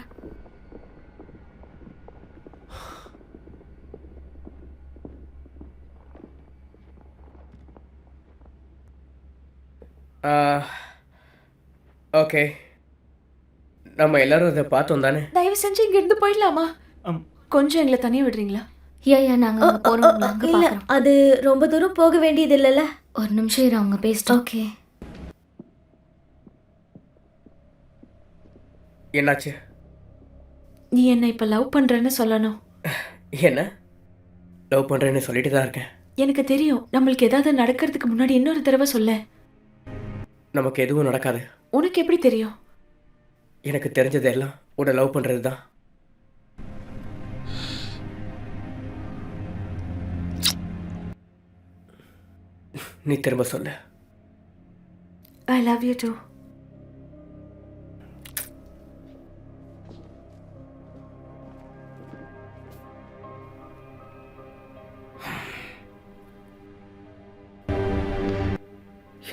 ஓகே, நம்ம எல்லாரும் அதை பார்த்தோம் தானே? தயவு செஞ்சு இங்க இருந்து போயிடலாமா? கொஞ்சம் எங்களை தனியா விடுறீங்களா? ஏன் நாங்க அங்க போறோம். அங்க இல்ல, பாக்குறோம். அது ரொம்ப தூரம் போக வேண்டியது இல்லைல்ல. ஒரு நிமிஷம் இரு, அவங்க பேசிட்டோம். ஓகே. என்னாச்சு? நீ என்ன இப்ப லவ் பண்றேன்னு சொல்லணும். என்ன லவ் பண்றேன்னு சொல்லிட்டு தான் இருக்கேன். எனக்கு தெரியும். நம்மளுக்கு ஏதாவது நடக்கிறதுக்கு முன்னாடி இன்னொரு தடவை சொல்ல. நமக்கு எதுவும் நடக்காது. உனக்கு எப்படி தெரியும்? எனக்கு தெரிஞ்சது எல்லாம் உன்னை லவ் பண்றது தான். நீ திரும்ப சொல்லு. I love you too.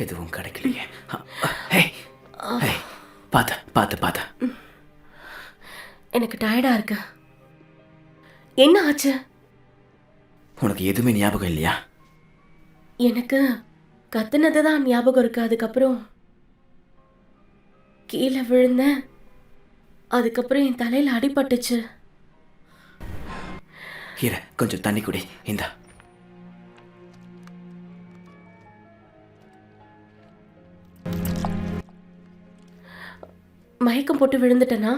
எதுவும் கிடைக்கலையே. பாத்து பாத்து பாத்து. எனக்கு டயர்டா இருக்கு. என்ன ஆச்சு? உனக்கு எதுவுமே ஞாபகம் இல்லையா? எனக்கு கத்துனது தான் ஞாபகம் இருக்கு. அதுக்கப்புறம் கீழே விழுந்தேன். அதுக்கப்புறம் என் தலையில அடிபட்டுச்சு. இரு, கொஞ்சம் தண்ணி குடி. இந்த மயக்கம் போட்டு விழுந்துட்டேனா?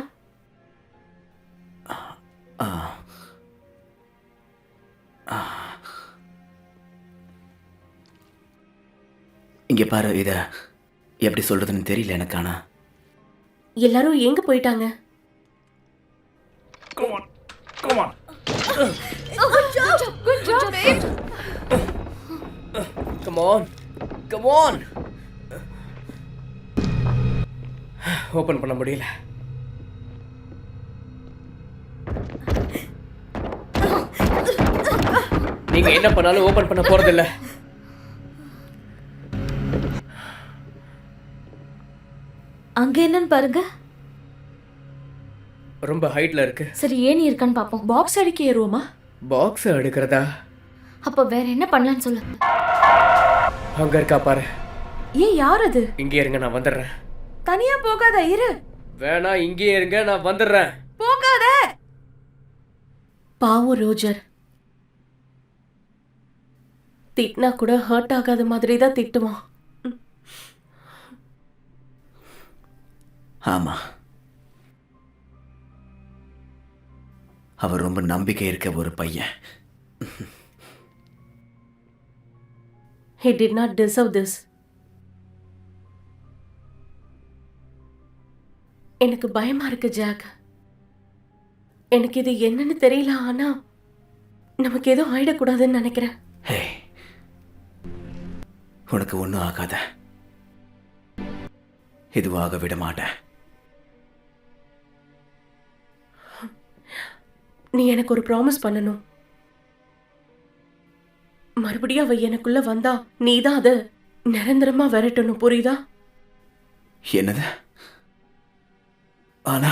இங்க பாரு, இத எப்படி சொல்றதுன்னு தெரியல எனக்கு. ஆனா எல்லாரும் எங்க போயிட்டாங்க? Come on. Come on. Open பண்ண முடியல. நீங்க என்ன பண்ணாலும் ஓபன் பண்ண போறதில்ல. அங்க என்னன்னு பாருங்க. ரொம்ப ஹைட்ல இருக்கு. சரி, ஏணி இருக்கான்னு பாப்போம். பாக்ஸ் அடிக்க ஏறுவோமா? பாக்ஸ் எடுக்கிறதா? அப்ப வேற என்ன பண்ணலாம்னு சொல்லு. அங்க இருக்கா பாரு. ஏன், யார் அது? இங்கே இருங்க, நான் வந்துடுறேன். தனியா போகாத, இரு. வேணா, இங்கே இருங்க, நான் வந்துடுறேன். போகாத. பாவம் ரோஜர். திட்டினா கூட ஹர்ட் ஆகாத மாதிரி தான் திட்டுவான். ஆமா, அவர் ரொம்ப நம்பிக்கை இருக்க ஒரு பையன். He did not deserve this. எனக்கு பயமா இருக்கு ஜாக். எனக்கு இது என்னன்னு தெரியல, ஆனா நமக்கு எதுவும் ஆயிடக்கூடாதுன்னு நினைக்கிறேன். ஹே, உனக்கு ஒன்றும் ஆகாத. இதுவாக விட மாட்டேன். நீ எனக்கு ஒரு ப்ராமிஸ் பண்ணணும். மறுபடியும் அவ எனக்குள்ள வந்தா நீதான் அத நிரந்தரமா விரட்டணும், புரியுதா? என்னது? ஆனா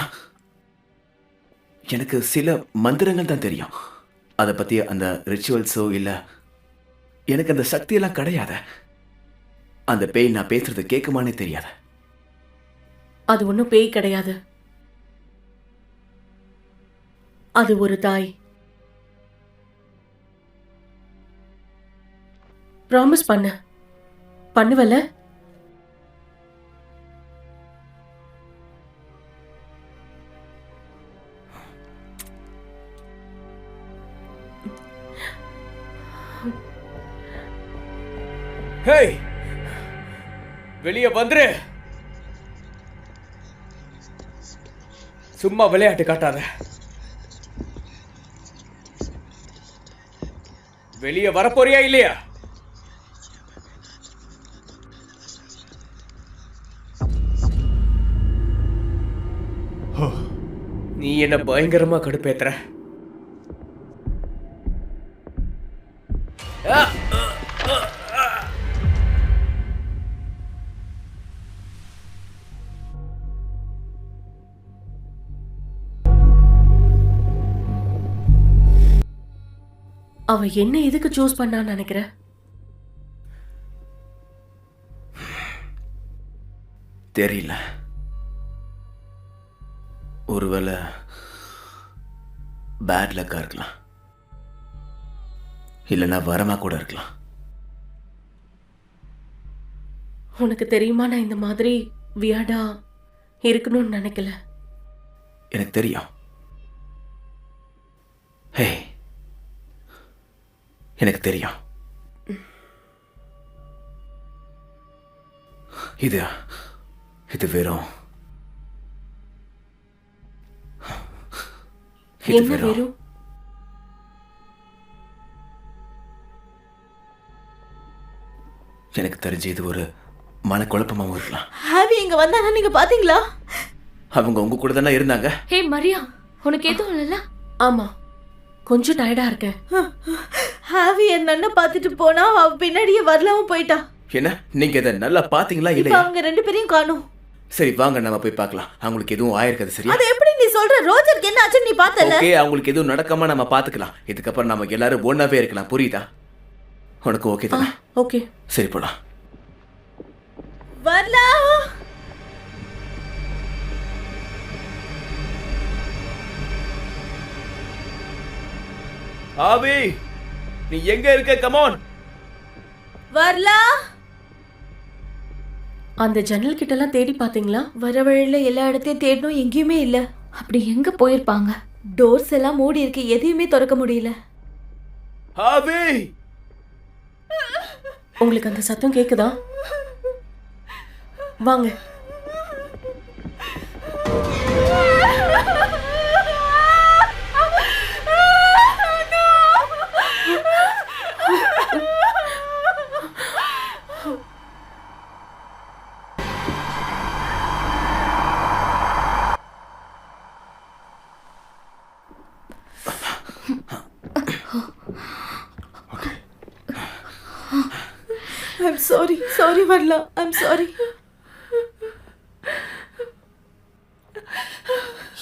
எனக்கு சில மந்திரங்கள் தான் தெரியும். அதை பத்தி அந்த ரிச்சுவல்ஸோ இல்ல, எனக்கு அந்த சக்தியெல்லாம் கிடையாது. அந்த பேய் நான் பேசுறது கேட்குமானே தெரியாது. அது ஒன்றும் பேய் கிடையாது, அது ஒரு தாய். ப்ராமிஸ் பண்ணுவல? ஹேய், வெளியே வந்துரு. சும்மா விளையாட்டு காட்டாத. வெளியே வரப்போறியா இல்லையா? நீ என்ன பயங்கரமா கடுப்பேத்துற. அவ என்ன எதுக்கு சூஸ் பண்ணான்னு நினைக்கிற? தெரியல. ஒருவேளை பேட் லக்கா இருக்கலாம், இல்லைன்னா வரமா கூட இருக்கலாம். உனக்கு தெரியுமா, நான் இந்த மாதிரி வியாடா இருக்கணும்னு நினைக்கல. எனக்கு தெரியும். ஹே, எனக்கு தெரியும். இது வெறும் என்ன வெறும்? எனக்கு தெரிஞ்சு இது ஒரு மனக்குழப்பமாவும் இருக்கலாம். ஹாவி இங்க வந்தானா நீங்க பாத்தீங்களா? அவங்க உங்க கூட தானே இருந்தாங்க. ஹே மரியா, உனக்கு எதுவும் இல்லைல்ல? ஆமா, கொஞ்சம் டயர்டா இருக்கேன். ஹாவி என்னன்னு பார்த்துட்டு போனா அவ பின்னாடியே வரலாம போயிட்டா. என்ன, நீங்க இதை நல்லா பாத்தீங்களா இப்ப இல்லையா? அவங்க ரெண்டு பேரையும் காணோம். சரி வாங்க, நம்ம போய் பார்க்கலாம். அவங்களுக்கு எதுவும் ஆயிருக்காது. சரியா? அது எப்படி நீ சொல்ற? ரோஜருக்கு என்ன ஆச்சு நீ பார்த்தல? ஓகே, அவங்களுக்கு எதுவும் நடக்காம நம்ம பாத்துக்கலாம். இதுக்கப்புறம் நம்ம எல்லாரும் ஒண்ணாவே இருக்கலாம். புரியுதா உனக்கு? ஓகே தானே? ஓகே, சரி போலாம். வரலாம். ஆவி, நீ எங்க இருக்க? Come on. வரலாம். அந்த ஜன்னல் கிட்ட எல்லாம் தேடி பாத்தீங்களா? வர வழியில எல்லா இடத்தையும் தேடணும், எங்கேயுமே இல்ல. அப்படி எங்க போயிருப்பாங்க? டோர்ஸ் எல்லாம் மூடி இருக்கு, எதையுமே திறக்க முடியல. ஆவி, உங்களுக்கு அந்த சத்தம் கேக்குதா? வாங்க. I'm sorry வரலாம். I'm sorry.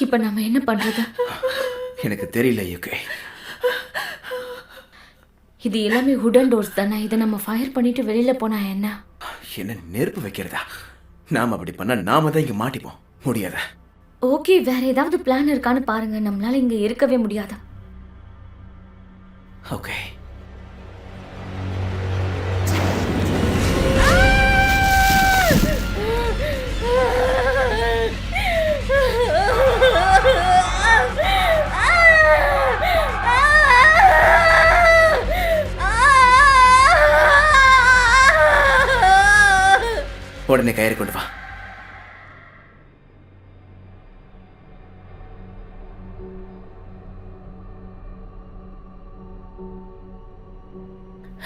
இப்ப நாம என்ன பண்றது? எனக்கு தெரியல யூகே. இது எல்லாமே வுடன் டோர்ஸ் தானே. இதை நம்ம ஃபயர் பண்ணிட்டு வெளியில போனா என்ன? என்ன நெருப்பு வைக்கிறதா? நாம அப்படி பண்ணா நாம தான் இங்க மாட்டிப்போம். முடியாத. ஓகே, வேற ஏதாவது பிளான் இருக்கான்னு பாருங்க. நம்மளால இங்க இருக்கவே முடியாது. ஓகே. உடனே கயிறு கொண்டு வா.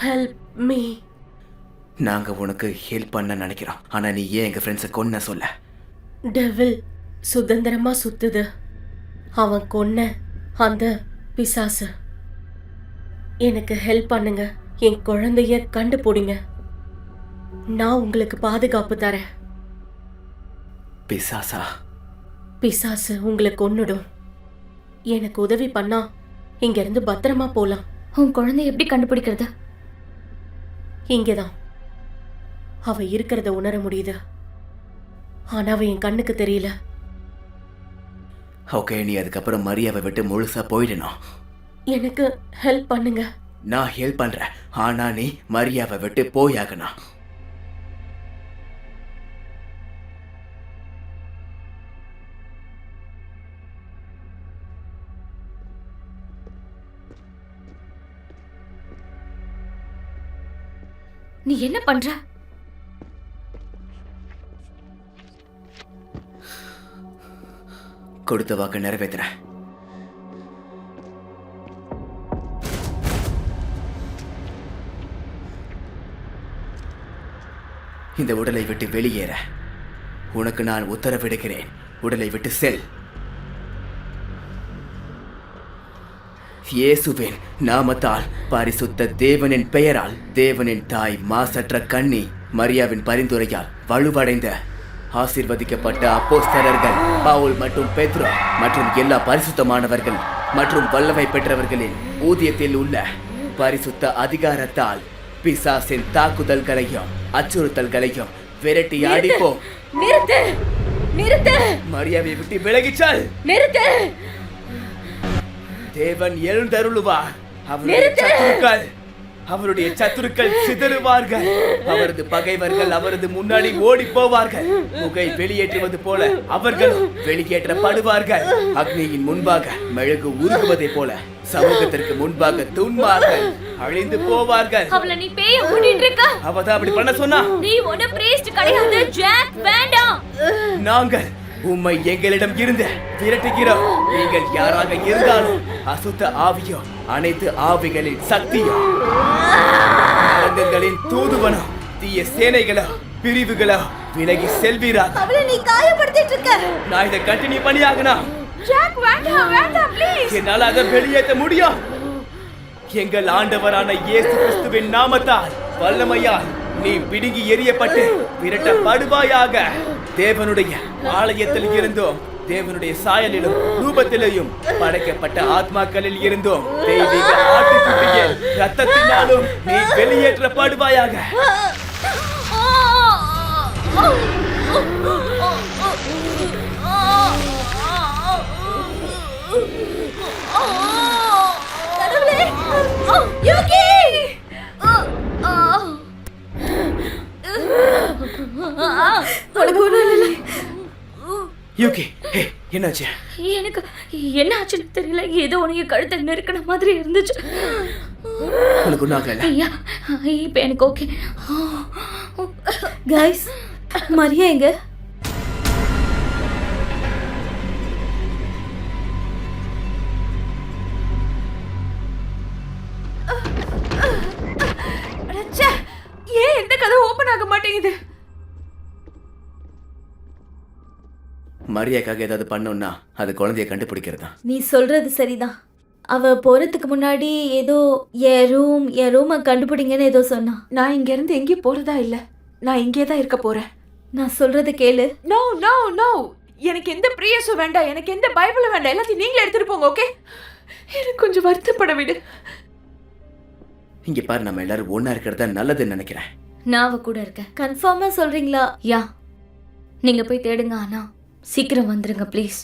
Help me. நாங்க உனக்கு ஹெல்ப் பண்ண நினைக்கிறோம். ஆனா நீ ஏன் எங்க ஃப்ரெண்ட்ஸை கொன்ன சொல்ல? டெவில் சுதந்திரமா சுத்துது. அவன் கொன்ன அந்த பிசாசு. எனக்கு ஹெல்ப் பண்ணுங்க. என் குழந்தைய கண்டுபிடிங்க. நான் உங்களுக்கு பாதுகாப்பு தரேன். பிசாசா? பிசாசு உங்களை கொன்னுடும். எனக்கு உதவி பண்ணா இங்க இருந்து பத்திரமா போலாம். உன் குழந்தைய எப்படி கண்டுபிடிக்கிறது? இங்கதான் அவ இருக்கிறத உணர முடியுது. ஆனா அவ என் கண்ணுக்கு தெரியல. ஓகே, நீ அதுக்கப்புறம் மரியாவை விட்டு முழுசா போயிடணும். எனக்கு ஹெல்ப் பண்ணுங்க. நான் ஹெல்ப் பண்றேன். ஆனா நீ மரியாவை விட்டு போயாகணும். நீ என்ன பண்ற? கொடுத்த வாக்கு நிறைவேற்ற. இந்த உடலை விட்டு வெளியேற உனக்கு நான் உத்தரவிடுகிறேன். உடலை விட்டு செல். இயேசுவின் நாமத்தால், பரிசுத்த தேவனின் பெயரால், தேவனின் தாய் மாசற்ற கன்னி மரியாவின் பரிந்துரையால் வலுவடைந்த ஆசீர்வதிக்கப்பட்ட அப்போஸ்தலர்கள் பவுல் மற்றும் பெத்ரோ மற்றும் எல்லா பரிசுத்தமானவர்கள் மற்றும் வல்லமை பெற்றவர்களின் ஊதியத்தில் உள்ள பரிசுத்த அதிகாரத்தால் பிசாசின் தாக்குதல்களையும் அச்சுறுத்தல்களையும் விரட்டி அடிப்போம். நிறுத்து, நிறுத்து. மரியாவை விட்டு விலகிச்சால் நிறுத்து. தேவன் எழுந்தருளுவார். அவருடைய சத்துருக்கள் சிதறுவார்கள். அவரது பகைவர்கள் அவரது முன்னாடி ஓடி போவார்கள். புகை வெளியேற்றுவது போல அவர்களும் வெளியேற்றப்படுவார்கள். அக்னியின் முன்பாக மெழுகு உருகுவதை போல சமூகத்திற்கு முன்பாக துன்பார்கள் அழிந்து போவார்கள். அவள நீ பேய கூட்டிட்டு இருக்க. அவதான் அப்படி பண்ண சொன்னா. நீ ஒண்ணு பிரீஸ்ட் கிடையாது ஜாக். வேண்டாம். நாங்கள் உம்மை எங்களிடம் இருந்து விரட்டுகிறோம். நீங்கள் யாராக இருந்தாலும் அசுத்த ஆவியோ அனைத்து ஆவிகளின் சக்தியோ அரங்கங்களின் தூதுவனோ தீய சேனைகளோ பிரிவுகளோ விலகி செல்வீராக. அவளை நீ காயப்படுத்திட்டு இருக்க. நான் இதை கண்டினியூ பண்ணியாகணும். ஜாக் வேண்டாம், வேண்டாம் ப்ளீஸ். என்னால் அதை வெளியேற்ற முடியும். எங்கள் ஆண்டவரான இயேசு கிறிஸ்துவின் நாமத்தால் வல்லமையால் நீ பிடுங்கி எறியப்பட்டு விரட்டப்படுவாயாக. தேவனுடைய ஆலயத்தில் இருந்தோம், தேவனுடைய சாயலிலும் ரூபத்திலேயும் படைக்கப்பட்ட ஆத்மாக்களில் இருந்தோம், தெய்வீக ஆட்டுக்குட்டியின் ரத்தத்தினாலும் நீ வெளியேற்றப்படுவாயாக. யூகி, என்னாச்சு? எனக்கு என்ன ஆச்சுன்னு தெரியல. ஏதோ உனக்கு கழுத்தை நெருக்கின மாதிரி இருந்துச்சு. உனக்கு ஒன்றும் ஆகல? இப்ப எனக்கு ஓகே. கைஸ், மரியா எங்க? ஏன் இந்த கதை ஓபன் ஆக மாட்டேங்குது? மரியாக்காக ஏதாவது பண்ணோம்னா அது குழந்தைய கண்டுபிடிக்கிறது தான். நீ சொல்றது சரிதான். அவ போறதுக்கு முன்னாடி ஏதோ என் ரூமை கண்டுபிடிங்கன்னு ஏதோ சொன்னா. நான் இங்க இருந்து எங்கேயும் போறதா இல்ல. நான் இங்கே தான் இருக்க போறேன். நான் சொல்றத கேளு. நோ நோ நோ, எனக்கு எந்த பிரேயர்ஸும் வேண்டாம், எனக்கு எந்த பைபிளும் வேண்டாம். எல்லாத்தையும் நீங்களே எடுத்துட்டு போங்க. ஓகே, எனக்கு கொஞ்சம் வருத்தப்பட விடு. இங்க பாரு, நம்ம எல்லாரும் ஒன்னா இருக்கிறதா நல்லதுன்னு நினைக்கிறேன். நான் அவ கூட இருக்கேன். கன்ஃபார்மா சொல்றீங்களா? யா, நீங்க போய் தேடுங்க. ஆனா சீக்கிரம் வந்துருங்க ப்ளீஸ்.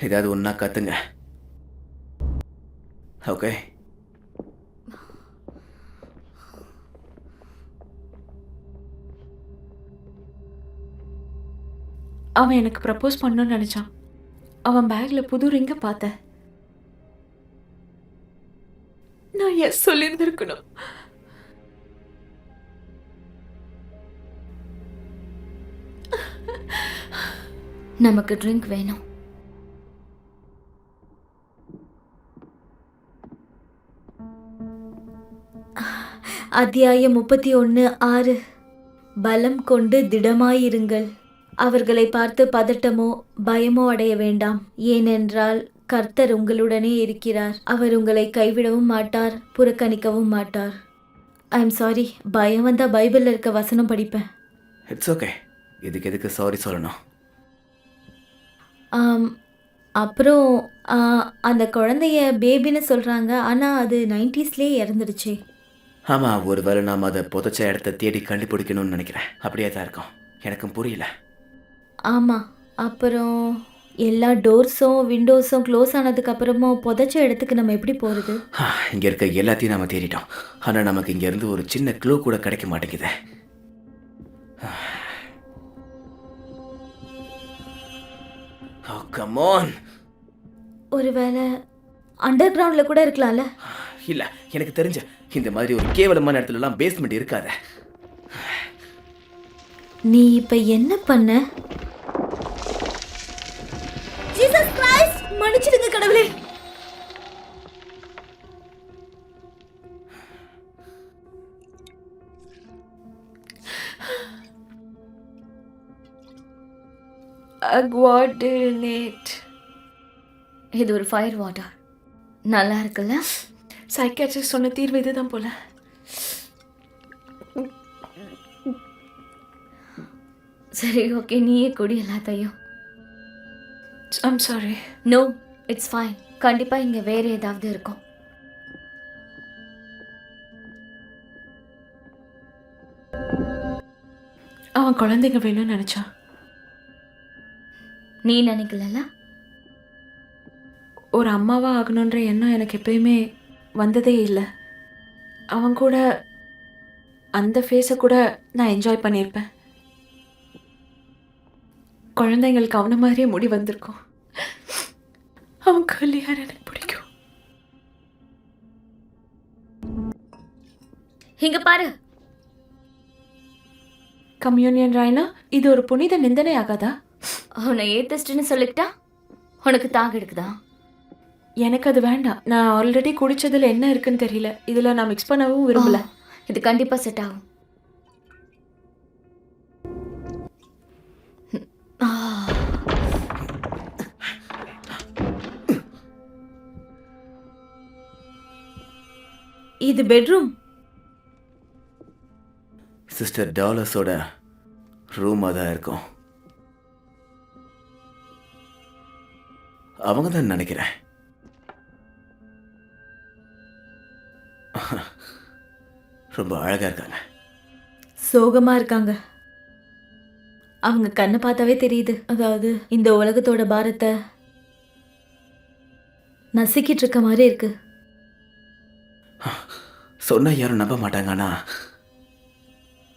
ஏதாவது ஒன்னா கத்துங்க. ஓகே, அவன் எனக்கு ப்ரப்போஸ் பண்ணணும்னு நினைச்சான். அவன் பேக்ல புது ரிங்க பார்த்தேன். நான் எஸ் சொல்லியிருந்திருக்கணும். நமக்கு ட்ரிங்க் வேணும். அத்தியாயம் 31:6. பலம் கொண்டு திடமாயிருங்கள். அவர்களை பார்த்து பதட்டமோ பயமோ அடைய வேண்டாம். ஏனென்றால் கர்த்தர் உங்களுடனே இருக்கிறார். அவர் உங்களை கைவிடவும் மாட்டார், புறக்கணிக்கவும் மாட்டார். ஐ எம் சாரி, பயம் வந்தா பைபிளில் இருக்க வசனம் படிப்பேன். It's okay. இதுக்கு எதுக்கு சாரி சொல்லணும்? அப்புறம் அந்த குழந்தைய பேபின்னு சொல்கிறாங்க, ஆனால் அது 90ஸ்லேயே இறந்துடுச்சு. ஆமாம், ஒருவேளை நாம் அதை புதைச்ச இடத்த தேடி கண்டுபிடிக்கணும்னு நினைக்கிறேன். அப்படியே தான் இருக்கும். எனக்கும் புரியல. ஆமாம், அப்புறம் எல்லா டோர்ஸும் விண்டோஸும் க்ளோஸ் ஆனதுக்கப்புறமும் புதைச்ச இடத்துக்கு நம்ம எப்படி போகிறது? இங்கே இருக்க எல்லாத்தையும் நம்ம தேடிட்டோம். ஆனால் நமக்கு இங்கேருந்து ஒரு சின்ன க்ளூ கூட கிடைக்க மாட்டேங்குது. Come on. ஒருவேளை அண்டர் கிரவுண்டில் கூட இருக்கலாம்ல? இல்லை, எனக்கு தெரிஞ்ச இந்த மாதிரி ஒரு கேவலமான இடத்துலலாம் பேஸ்மெண்ட் இருக்காத. நீ இப்போ என்ன பண்ண? ஜீசஸ் கிரைஸ்ட், மன்னிச்சிடுங்க கடவுளே. அக்வாடினேட். இது ஒரு ஃபயர் வாட்டர். நல்லா இருக்குல்ல? சைக்காட்ரிஸ்ட் சொன்ன தீர்வு இதுதான் போல. சரி, ஓகே, நீயே குடி எல்லாத்தையும். I'm sorry. No, it's fine. கண்டிப்பா இங்க வேற ஏதாவது இருக்கும். அவன் குழந்தைங்க வேணும்னு நினைச்சான். நீ நினைக்கல? ஒரு அம்மாவா ஆகணுன்ற எண்ணம் எனக்கு எப்பயுமே வந்ததே இல்லை. அவன் கூட அந்த ஃபேஸை கூட நான் என்ஜாய் பண்ணியிருப்பேன். குழந்தைங்களுக்கு அவனை மாதிரியே முடி வந்திருக்கும். அவன் கல்யாணம் எனக்கு பிடிக்கும். இங்க பாரு. கம்யூனியன் ராய்னா இது ஒரு புனித நிந்தனை ஆகாதா? உன்னை ஏத்திஸ்ட்னு சொல்லிக்கிட்டா உனக்கு தாக எடுக்குதா? எனக்கு அது வேண்டாம். நான் ஆல்ரெடி குடிச்சதுல என்ன இருக்குன்னு தெரியல. இதுல நான் மிக்ஸ் பண்ணவும் விரும்பல. இது கண்டிப்பா செட் ஆகும். இது பெட்ரூம். சிஸ்டர் டாலர்ஸோட ரூமாக தான் இருக்கும். அவங்க தான் நினைக்கிறேன். ரொம்ப அழகா இருக்காங்க. சோகமா இருக்காங்க. அவங்க கண்ணை பார்த்தாவே தெரியுது. அதாவது இந்த உலகத்தோட பாரத்தை நசுக்கிட்டு இருக்க மாதிரி இருக்கு. சொன்னா யாரும் நம்ப மாட்டாங்க. ஆனா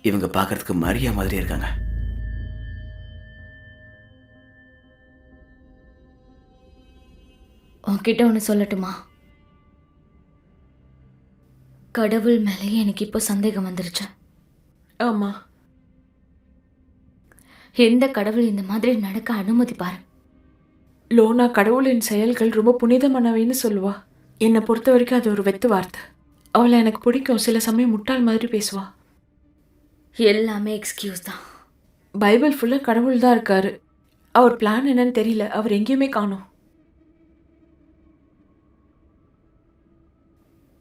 இவங்க பார்க்கறதுக்கு மரியா மாதிரி இருக்காங்க. உன்கிட்ட ஒன்று சொல்லட்டுமா? கடவுள் மேலேயே எனக்கு இப்போ சந்தேகம் வந்துருச்சு. ஆமா, எந்த கடவுள் இந்த மாதிரி நடக்க அனுமதிப்பாரு? லோனா கடவுளின் செயல்கள் ரொம்ப புனிதமானவைன்னு சொல்லுவா. என்னை பொறுத்த வரைக்கும் அது ஒரு வெத்து வார்த்தை. அவளை எனக்கு பிடிக்கும். சில சமயம் முட்டாள் மாதிரி பேசுவா. எல்லாமே எக்ஸ்கியூஸ் தான். பைபிள் ஃபுல்லாக கடவுள் தான் இருக்காரு. அவர் பிளான் என்னன்னு தெரியல. அவர் எங்கேயுமே காணோம்.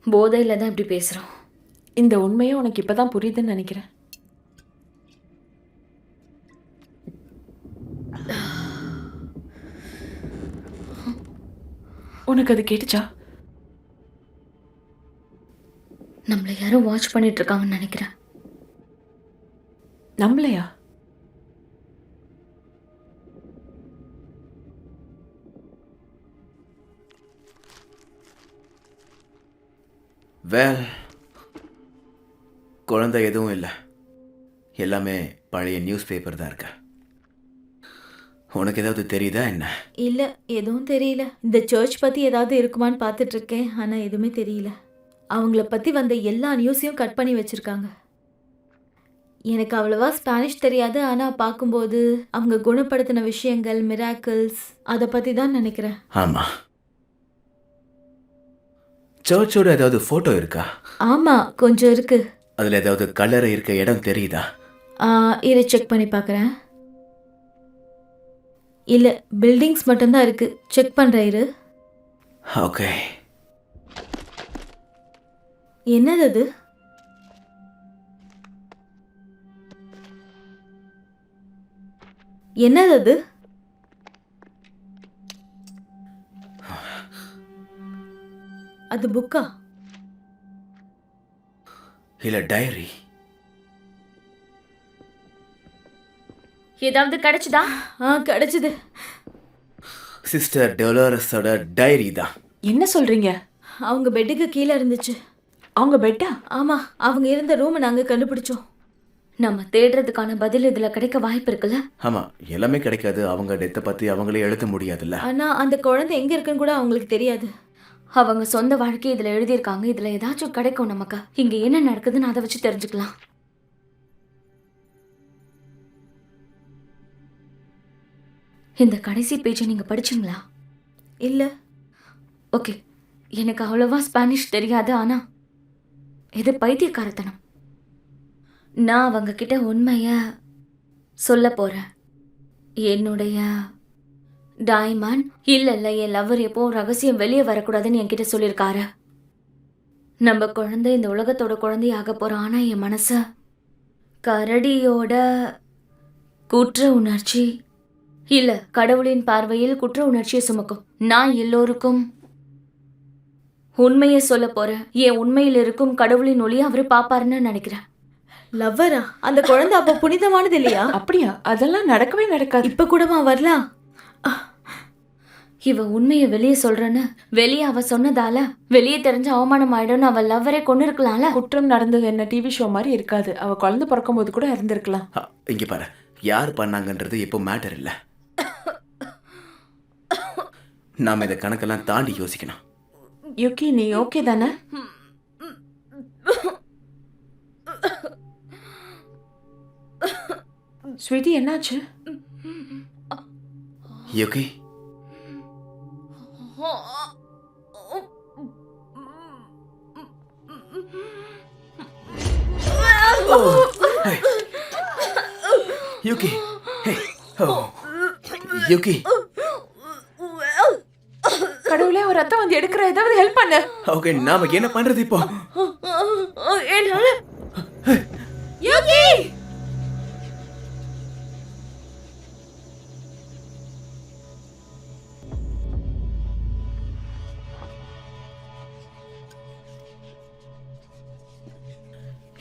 போதையில தான் இப்படி பேசுகிறோம். இந்த உண்மையை உனக்கு இப்போ தான் புரியுதுன்னு நினைக்கிறேன். உனக்கு அது கேட்டுச்சா? நம்மளை யாரும் வாட்ச் பண்ணிட்டு இருக்காங்கன்னு நினைக்கிறேன். நம்மளையா? வேல், குழந்தை எதுவும் இல்லை. எல்லாமே பழைய நியூஸ் பேப்பர் தான் இருக்கு. உனக்கு ஏதாவது தெரியுதா என்ன? இல்லை, எதுவும் தெரியல. இந்த சர்ச் பற்றி ஏதாவது இருக்குமான்னு பார்த்துட்டு இருக்கேன். ஆனால் எதுவுமே தெரியல. அவங்கள பற்றி வந்த எல்லா நியூஸையும் கட் பண்ணி வச்சுருக்காங்க. எனக்கு அவ்வளவா ஸ்பானிஷ் தெரியாது, ஆனா பார்க்கும்போது அவங்க குணப்படுத்தின விஷயங்கள், மிராக்கிள்ஸ் அதை பத்தி தான் நினைக்கிறேன். ஆமா. சர்ச்சோட ஏதாவது போட்டோ இருக்கா? ஆமா, கொஞ்சம் இருக்கு. அதுல ஏதாவது கல்லறை இருக்க இடம் தெரியுதா? இரு செக் பண்ணி பார்க்குறேன். இல்லை, பில்டிங்ஸ் மட்டும்தான் இருக்கு. செக் பண்ணுறேன் இரு. ஓகே. என்னது அது? என்னது அது? அது புக்கா? இல்ல டைரி. ஏதாவது கிடைச்சதா? கிடைச்சது. சிஸ்டர் டொலரஸோட டைரி தான். என்ன சொல்றீங்க? அவங்க பெட்டுக்கு கீழே இருந்துச்சு. அவங்க பெட்டா? ஆமா, அவங்க இருந்த ரூமை நாங்க கண்டுபிடிச்சோம். நம்ம தேடுறதுக்கான பதில் இதுல கிடைக்க வாய்ப்பு இருக்குல்ல? ஆமா, எல்லாமே கிடைக்காது. அவங்க டெத்தை பத்தி அவங்களே எழுத முடியாதுல்ல. ஆனா அந்த குழந்தை எங்க இருக்குன்னு கூட அவங்களுக்கு தெரியாது. அவங்க சொந்த வாழ்க்கை இதுல எழுதியிருக்காங்க. இதுல ஏதாச்சும் கிடைக்கும் நமக்கு. இங்க என்ன நடக்குதுன்னு அதை வச்சு தெரிஞ்சுக்கலாம். இந்த கடைசி பேஜை நீங்க படிச்சீங்களா? இல்ல. ஓகே, எனக்கு அவ்வளவா ஸ்பானிஷ் தெரியாது, ஆனா இது பைத்தியக்காரத்தனம். நான் அவங்க கிட்ட உண்மைய சொல்ல போறேன். என்னுடைய டைமண்ட் இல்ல என் லவ்வர் எப்போ ரகசியம் வெளியே வரக்கூடாதுன்னு என்கிட்ட சொல்லியிருக்காரு. நம்ம குழந்தை இந்த உலகத்தோட குழந்தையாக போறோம். ஆனா என் மனச கரடியோட குற்ற உணர்ச்சி இல்ல கடவுளின் பார்வையில் குற்ற உணர்ச்சியை சுமக்கும். நான் எல்லோருக்கும் உண்மையை சொல்ல போறேன். என் உண்மையில் இருக்கும் கடவுளின் ஒளி அவரு பாப்பாருன்னு நினைக்கிறேன். லவ்வரா? அந்த குழந்தை அப்ப புனிதமானது இல்லையா? அப்படியா? அதெல்லாம் நடக்கவே நடக்காது. இப்ப கூடமா வரலாம்? இவ உண்மையை வெளியே சொல்றேன்னு வெளியே அவ சொன்னதால வெளியே தெரிஞ்ச அவமானம் ஆயிடும்னு அவ லவ்வரே கொண்டு இருக்கலாம்ல. குற்றம் நடந்தது என்ன டிவி ஷோ மாதிரி இருக்காது. அவ குழந்தை பிறக்கும் போது கூட இருந்திருக்கலாம். இங்க பாரு, யார் பண்ணாங்கன்றது இப்போ மேட்டர் இல்ல. நாம இதை கணக்கெல்லாம் தாண்டி யோசிக்கணும். யுக்கி, நீ ஓகே தானே? ஸ்வீட்டி, என்னாச்சு? Yuqi, Yuqi, Yuqi. கடவுளே, அவர் ரத்தம் வந்து எடுக்கிற ஏதாவது ஹெல்ப் பண்ணு. ஓகே, நாம என்ன பண்றது இப்போ? யோகி!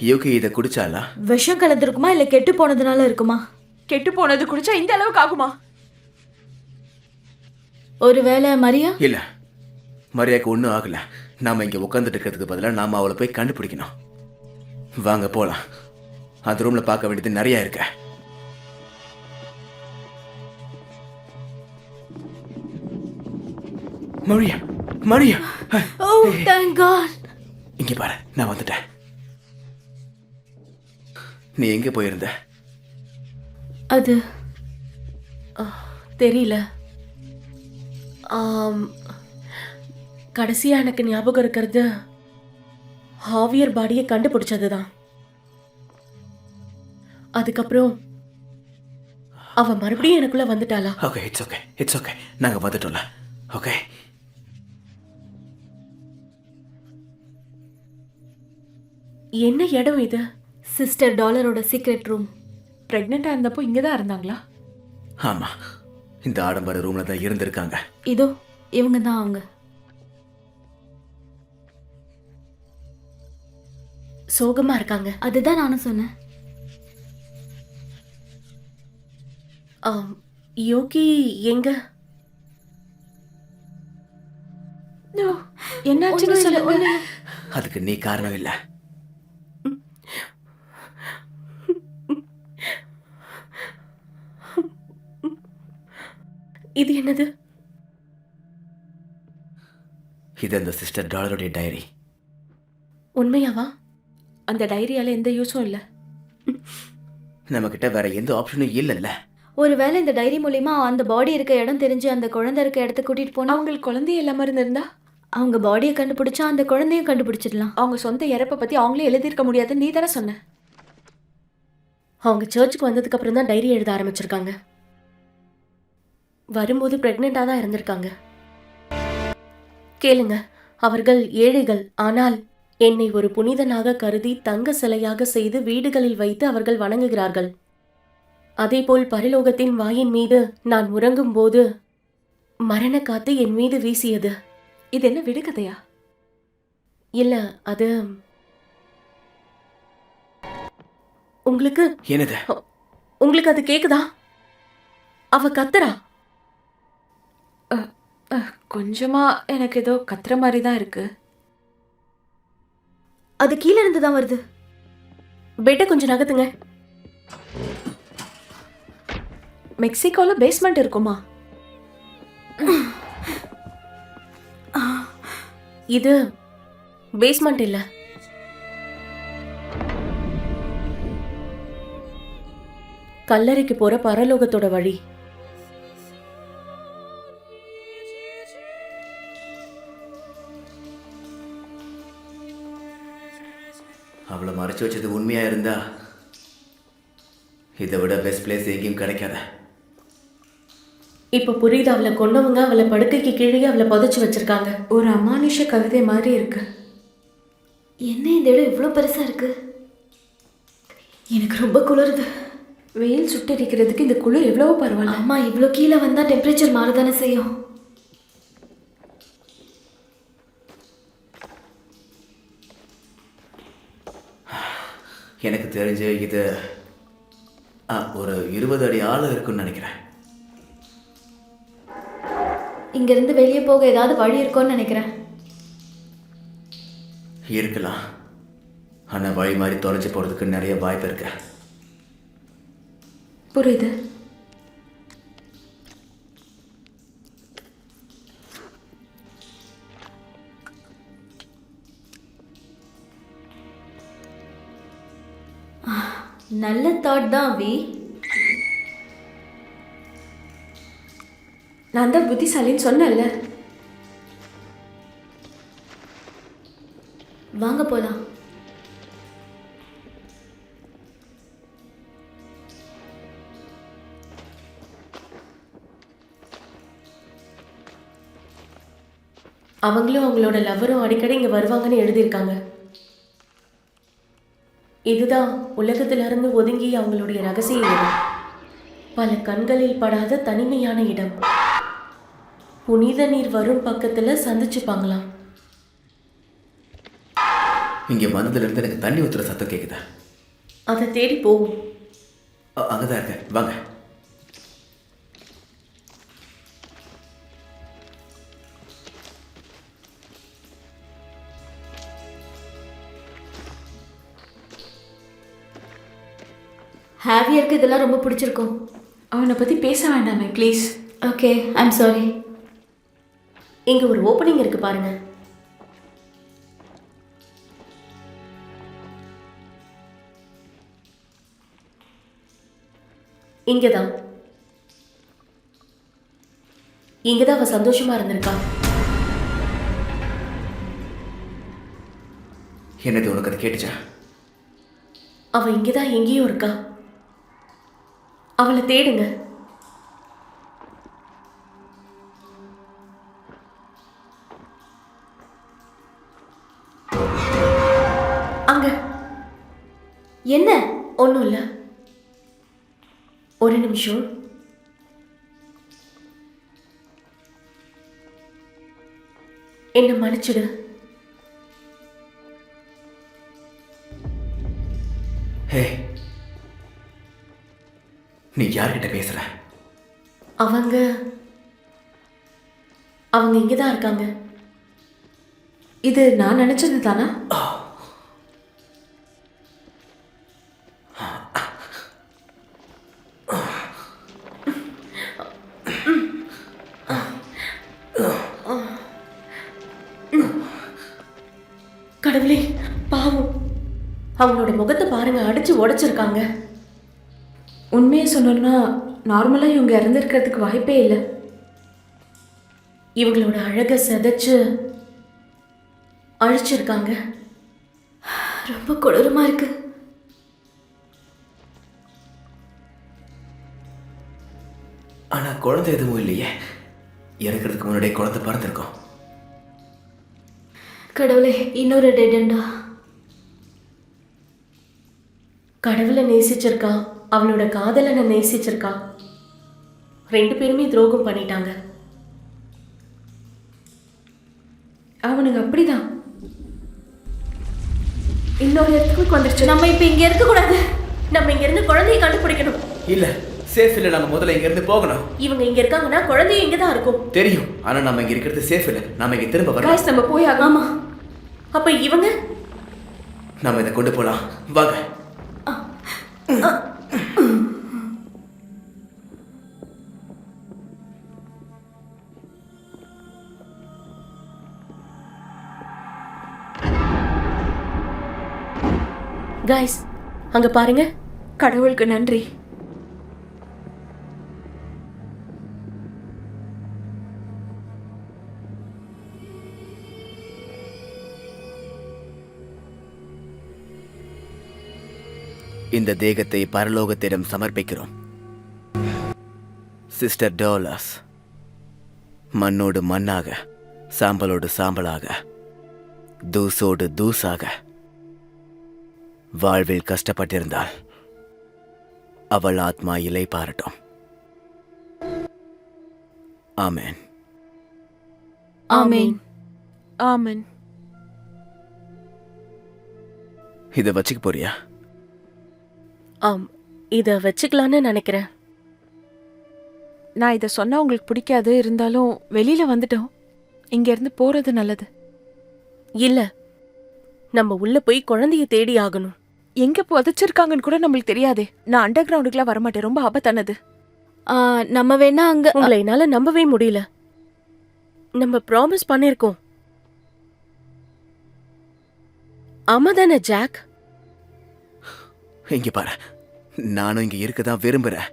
யுகி இதை குடிச்சாலா? விஷம் கலந்துருக்குமா இல்ல கெட்டு போனதுனால இருக்குமா? கெட்டு போனது குடிச்சா இந்த அளவுக்கு ஆகுமா? ஒருவேளை மரியா? இல்ல, மரியாக்கு ஒன்றும் ஆகல. நாம இங்க உட்காந்துட்டு இருக்கிறதுக்கு பதிலாக நாம அவளை போய் கண்டுபிடிக்கணும். வாங்க போலாம். அந்த ரூம்ல பார்க்க வேண்டியது நிறைய இருக்கு. மரியா, மரியா! ஓ, thank God. இங்க பாரு, நான் வந்துட்டேன். நீ எங்க போயிருந்த? அது தெரியல. கடைசியா எனக்கு ஞாபகம் இருக்கிறது ஹாவியர் பாடியை கண்டுபிடிச்சதுதான். அதுக்கப்புறம் அவ மறுபடியும் எனக்குள்ள வந்துட்டாளா? Okay, it's okay, it's okay. நாங்க வந்துட்டோம்ல. ஓகே. என்ன இடம் இது? சிஸ்டர் டாலரோட சீக்ரெட் ரூம். பிரெக்னெண்டா இருந்தப்போ இங்க தான் இருந்தாங்களா? ஆமா, இந்த ஆடம்பர ரூம்ல தான் இருந்திருக்காங்க. இதோ இவங்க தான் அவங்க. சோகமா இருக்காங்க. அதுதான் நானும் சொன்னேன். யோகி எங்க? என்னாச்சுன்னு சொல்லுங்க. அதுக்கு நீ காரணம் இல்ல. இது என்னது? இது அந்த சிஸ்டர் டாலருடைய டைரி. உண்மையாவா? அந்த டைரியால எந்த யூஸும் இல்ல. நம்ம கிட்ட வேற எந்த ஆப்ஷனும் இல்லைல்ல. ஒருவேளை இந்த டைரி மூலியமா அந்த பாடி இருக்க இடம் தெரிஞ்சு அந்த குழந்தை இருக்க இடத்துக்கு கூட்டிட்டு போனா அவங்களுக்கு குழந்தைய இல்லாம இருந்திருந்தா அவங்க பாடியை கண்டுபிடிச்சா அந்த குழந்தையும் கண்டுபிடிச்சிடலாம். அவங்க சொந்த இறப்பை பத்தி அவங்களே எழுதியிருக்க முடியாதுன்னு நீ தானே சொன்ன. அவங்க சர்ச்சுக்கு வந்ததுக்கு அப்புறம் தான் டைரி எழுத ஆரம்பிச்சிருக்காங்க. வரும்போது பிரெக்னெண்டா தான் இருந்திருக்காங்க. கேளுங்க, அவர்கள் ஏழைகள், ஆனால் என்னை ஒரு புனிதனாக கருதி தங்க சிலையாக செய்து வீடுகளில் வைத்து அவர்கள் வணங்குகிறார்கள். அதேபோல் பரலோகத்தின் வாயின் மீது நான் உறங்கும் போது மரண காத்து என் மீது வீசியது. இது என்ன விடுகதையா? இல்ல, அது உங்களுக்கு என்னது? உங்களுக்கு அது கேக்குதா? அவ கத்துறா. கொஞ்சமா எனக்கு ஏதோ கத்துற மாதிரி தான் இருக்கு. அது கீழே இருந்து தான் வருது. பெட்டை கொஞ்சம் நகர்த்துங்க. மெக்சிகோல பேஸ்மெண்ட் இருக்குமா? இது பேஸ்மெண்ட் இல்ல, கல்லறைக்கு போற பரலோகத்தோட வழி. அவளை மறைச்சு வச்சது உண்மையா இருந்தா இதை விட பெஸ்ட் பிளேஸ் எங்கேயும் கிடைக்காத. இப்ப புரியுது, அவளை கொன்னவங்க அவளை படுக்கைக்கு கீழே அவளை புதைச்சு வச்சிருக்காங்க. ஒரு அமானுஷ கவிதை மாதிரி இருக்கு. என்ன இந்த இடம் இவ்வளோ பெருசா இருக்கு? எனக்கு ரொம்ப குளிருது. வெயில் சுட்டரிக்கிறதுக்கு இந்த குளிர் எவ்வளவோ பரவாயில்ல. அம்மா, இவ்வளோ கீழே வந்தா டெம்பரேச்சர் மாறதானே செய்யும். எனக்கு தெரிஞ்சு இது ஒரு 20 அடி ஆழம் இருக்குன்னு நினைக்கிறேன். இங்கிருந்து வெளியே போக ஏதாவது வழி இருக்கும்னு நினைக்கிறேன். இருக்கலாம், ஆனா வழி மாதிரி தொலைஞ்சு போறதுக்கு நிறைய வாய்ப்பு இருக்கு. புரியுது. நல்ல தாட் தான் வி. நான் தான் புத்திசாலின்னு சொன்னேன்ல. வாங்க போலாம். அவங்களும் அவங்களோட லவ்வரும் அடிக்கடி இங்க வருவாங்கன்னு எழுதியிருக்காங்க. இதுதான் உலகத்திலிருந்து ஒதுங்கி அவங்களுடைய ரகசிய இடம். பல கண்களில் படாத தனிமையான இடம். புனித நீர் வரும் பக்கத்துல சந்திச்சுப்பாங்களாம். இங்க வந்ததுல இருந்து எனக்கு தண்ணி ஊத்துற சத்தம் கேக்குதா? அதை தேடி போவோம். அங்கதான் இருக்க, வாங்க. ஹாவியருக்கு இதெல்லாம் ரொம்ப பிடிச்சிருக்கும். அவனை பத்தி பேச வேண்டாமே ப்ளீஸ். Okay, I'm sorry. இங்க ஒரு ஓப்பனிங் இருக்கு பாருங்க. இங்கதான் அவ சந்தோஷமா இருந்திருக்கா. என்னது, உனக்கு அது கேட்டுச்சா? அவ இங்கதான் எங்கேயோ இருக்கா. அவளை தேடுங்க. அங்க என்ன? ஒண்ணும் இல்ல, ஒரு நிமிஷம். என்ன மன்னிச்சிடு. ஹே, நீ யார்கிட்ட பேசுற? அவங்க இங்கதான் இருக்காங்க. இது நான் நினைச்சது தானா? கடவுளே, பாவம். அவங்களோட முகத்தை பாருங்க, அடிச்சு உடைச்சிருக்காங்க. உண்மையை சொன்னோன்னா நார்மலாக இவங்க இறந்துருக்கிறதுக்கு வாய்ப்பே இல்லை. இவங்களோட அழகை செதைச்சு அழிச்சிருக்காங்க. ரொம்ப கொடூரமா இருக்கு. ஆனா குழந்தை எதுவும் இல்லையே. இறக்கிறதுக்கு முன்னாடியே குழந்தை பிறந்திருக்கும். கடவுளே, இன்னொரு டெடண்டா. கடவுளை நேசிச்சிருக்கா, அவளோட காதலனை நேசிச்சிருக்கா. 2 பேருமே துரோகம் பண்ணிட்டாங்க. அவனுங்க அப்படிதான். இன்னொரு இடத்துக்கு வந்துருச்சு. நம்ம இப்ப இங்க இருக்க கூடாது. நம்ம இங்க இருந்து குழந்தையை கண்டுபிடிக்கணும். இல்ல, சேஃப் இல்ல. நம்ம முதல்ல இங்க இருந்து போகணும். இவங்க இங்க இருக்காங்கன்னா குழந்தையும் இங்க தான் இருக்கும். தெரியும், ஆனா நம்ம இங்க இருக்கிறது சேஃப் இல்ல. நாம இங்க திரும்ப வரணும். காய்ஸ், நம்ம போய் ஆமா. அப்ப இவங்க நம்ம இதை கொண்டு போலாம். வாங்க. காய்ஸ், அங்க பாருங்க. கடவுளுக்கு நன்றி. இந்த தேகத்தை பரலோகத்திடம் சமர்ப்பிக்கிறோம். சிஸ்டர் டாலர்ஸ், மண்ணோடு மண்ணாக, சாம்பலோடு சாம்பலாக, தூசோடு தூசாக வாழ்வில் கஷ்டப்பட்டிருந்தால் அவள் ஆத்மா இலை பாரட்டும். ஆமென். ஆமென். ஆமென். இதை வச்சுக்க போறியா? ஆம், இத வச்சுக்கலான்னு நினைக்கிறேன். நான் இதை சொன்னா உங்களுக்கு பிடிக்காது, இருந்தாலும் வெளியில வந்துட்டோம். இங்க இருந்து போறது நல்லது. இல்ல, நம்ம உள்ள போய் குழந்தைய தேடி ஆகணும். எங்க புதைச்சிருக்காங்கன்னு கூட நம்மளுக்கு தெரியாதே. நான் அண்டர் கிரவுண்டுக்குலாம் வரமாட்டேன், ரொம்ப ஆபத்தானது. நம்ம வேணா அங்க. உங்களை என்னால நம்பவே முடியல. நம்ம ப்ராமிஸ் பண்ணிருக்கோம். ஆமாதானே ஜாக்? இங்க பாரு, நானும் இங்க இருக்கதான் விரும்புறேன்.